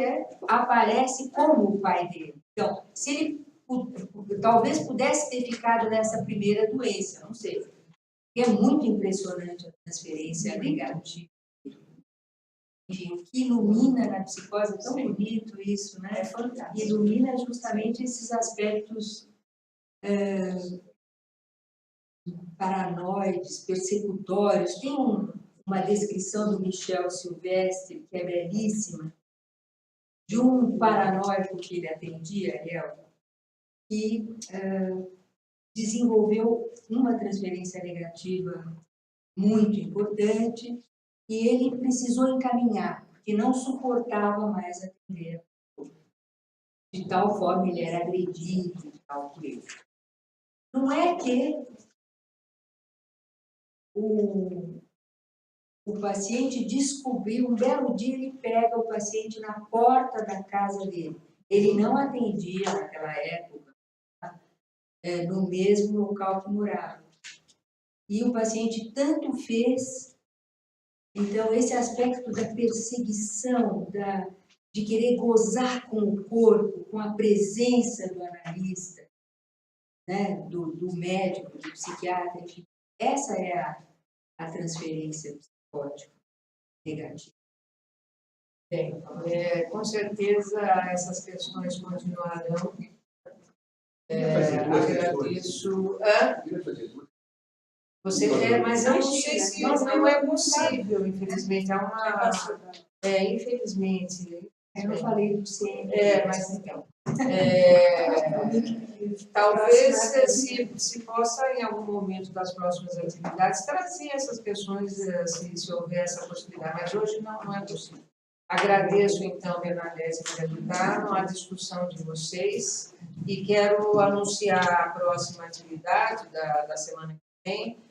aparece como o pai dele. Então, se ele talvez pudesse ter ficado nessa primeira doença, não sei. É muito impressionante a transferência negativa. E o que ilumina na psicose, é tão bonito isso, né? É fantástico. Ilumina justamente esses aspectos paranoides, persecutórios. Tem uma descrição do Michel Silvestre, que é belíssima, de um paranoico que ele atendia, Ariel, que desenvolveu uma transferência negativa muito importante e ele precisou encaminhar, porque não suportava mais atender. De tal forma ele era agredido e tal por ele. Não é que o paciente descobriu, um belo dia ele pega o paciente na porta da casa dele. Ele não atendia naquela época no mesmo local que morava. E o paciente tanto fez. Então, esse aspecto da perseguição, de querer gozar com o corpo, com a presença do analista, né, do médico, do psiquiatra, enfim, essa é a transferência psicótica negativa. Bem, com certeza essas questões continuarão. Agradeço. Você quer, mas eu não sei se não é possível, infelizmente. Infelizmente. Eu não falei do CM. Mas então. Talvez se possa, em algum momento das próximas atividades, trazer essas questões, se houver essa possibilidade, mas hoje não é possível. Agradeço, então, Bernadette e Carolina, a discussão de vocês e quero anunciar a próxima atividade da semana que vem,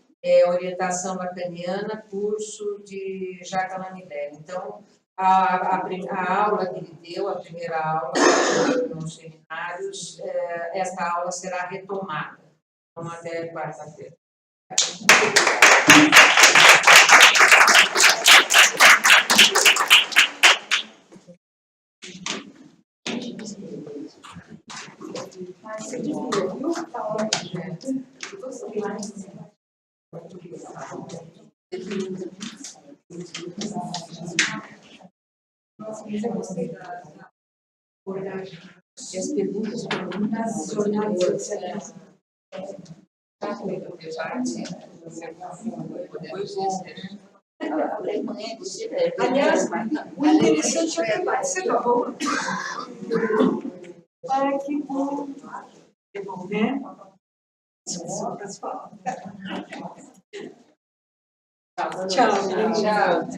orientação lacaniana, curso de Jacques Lamidelli. Então, a aula que ele deu, a primeira aula nos seminários, esta aula será retomada. Então, até quarta-feira. Você devia, viu? Tá ótimo. Nossa, mas eu gostei da abordagem. E as perguntas foram muito Das jornadas. Aliás, o interessante é que você acabou. Para que bom, né? Tchau.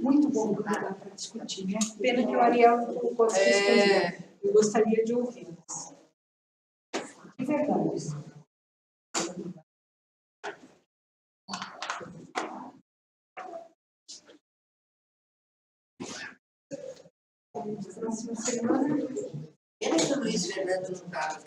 muito bom para discutir, né? Pena que o Ariel não colocou as questões dele. Eu gostaria de ouvi-las. De verdade. Próxima semana. Pena que o Luiz Fernando não estava.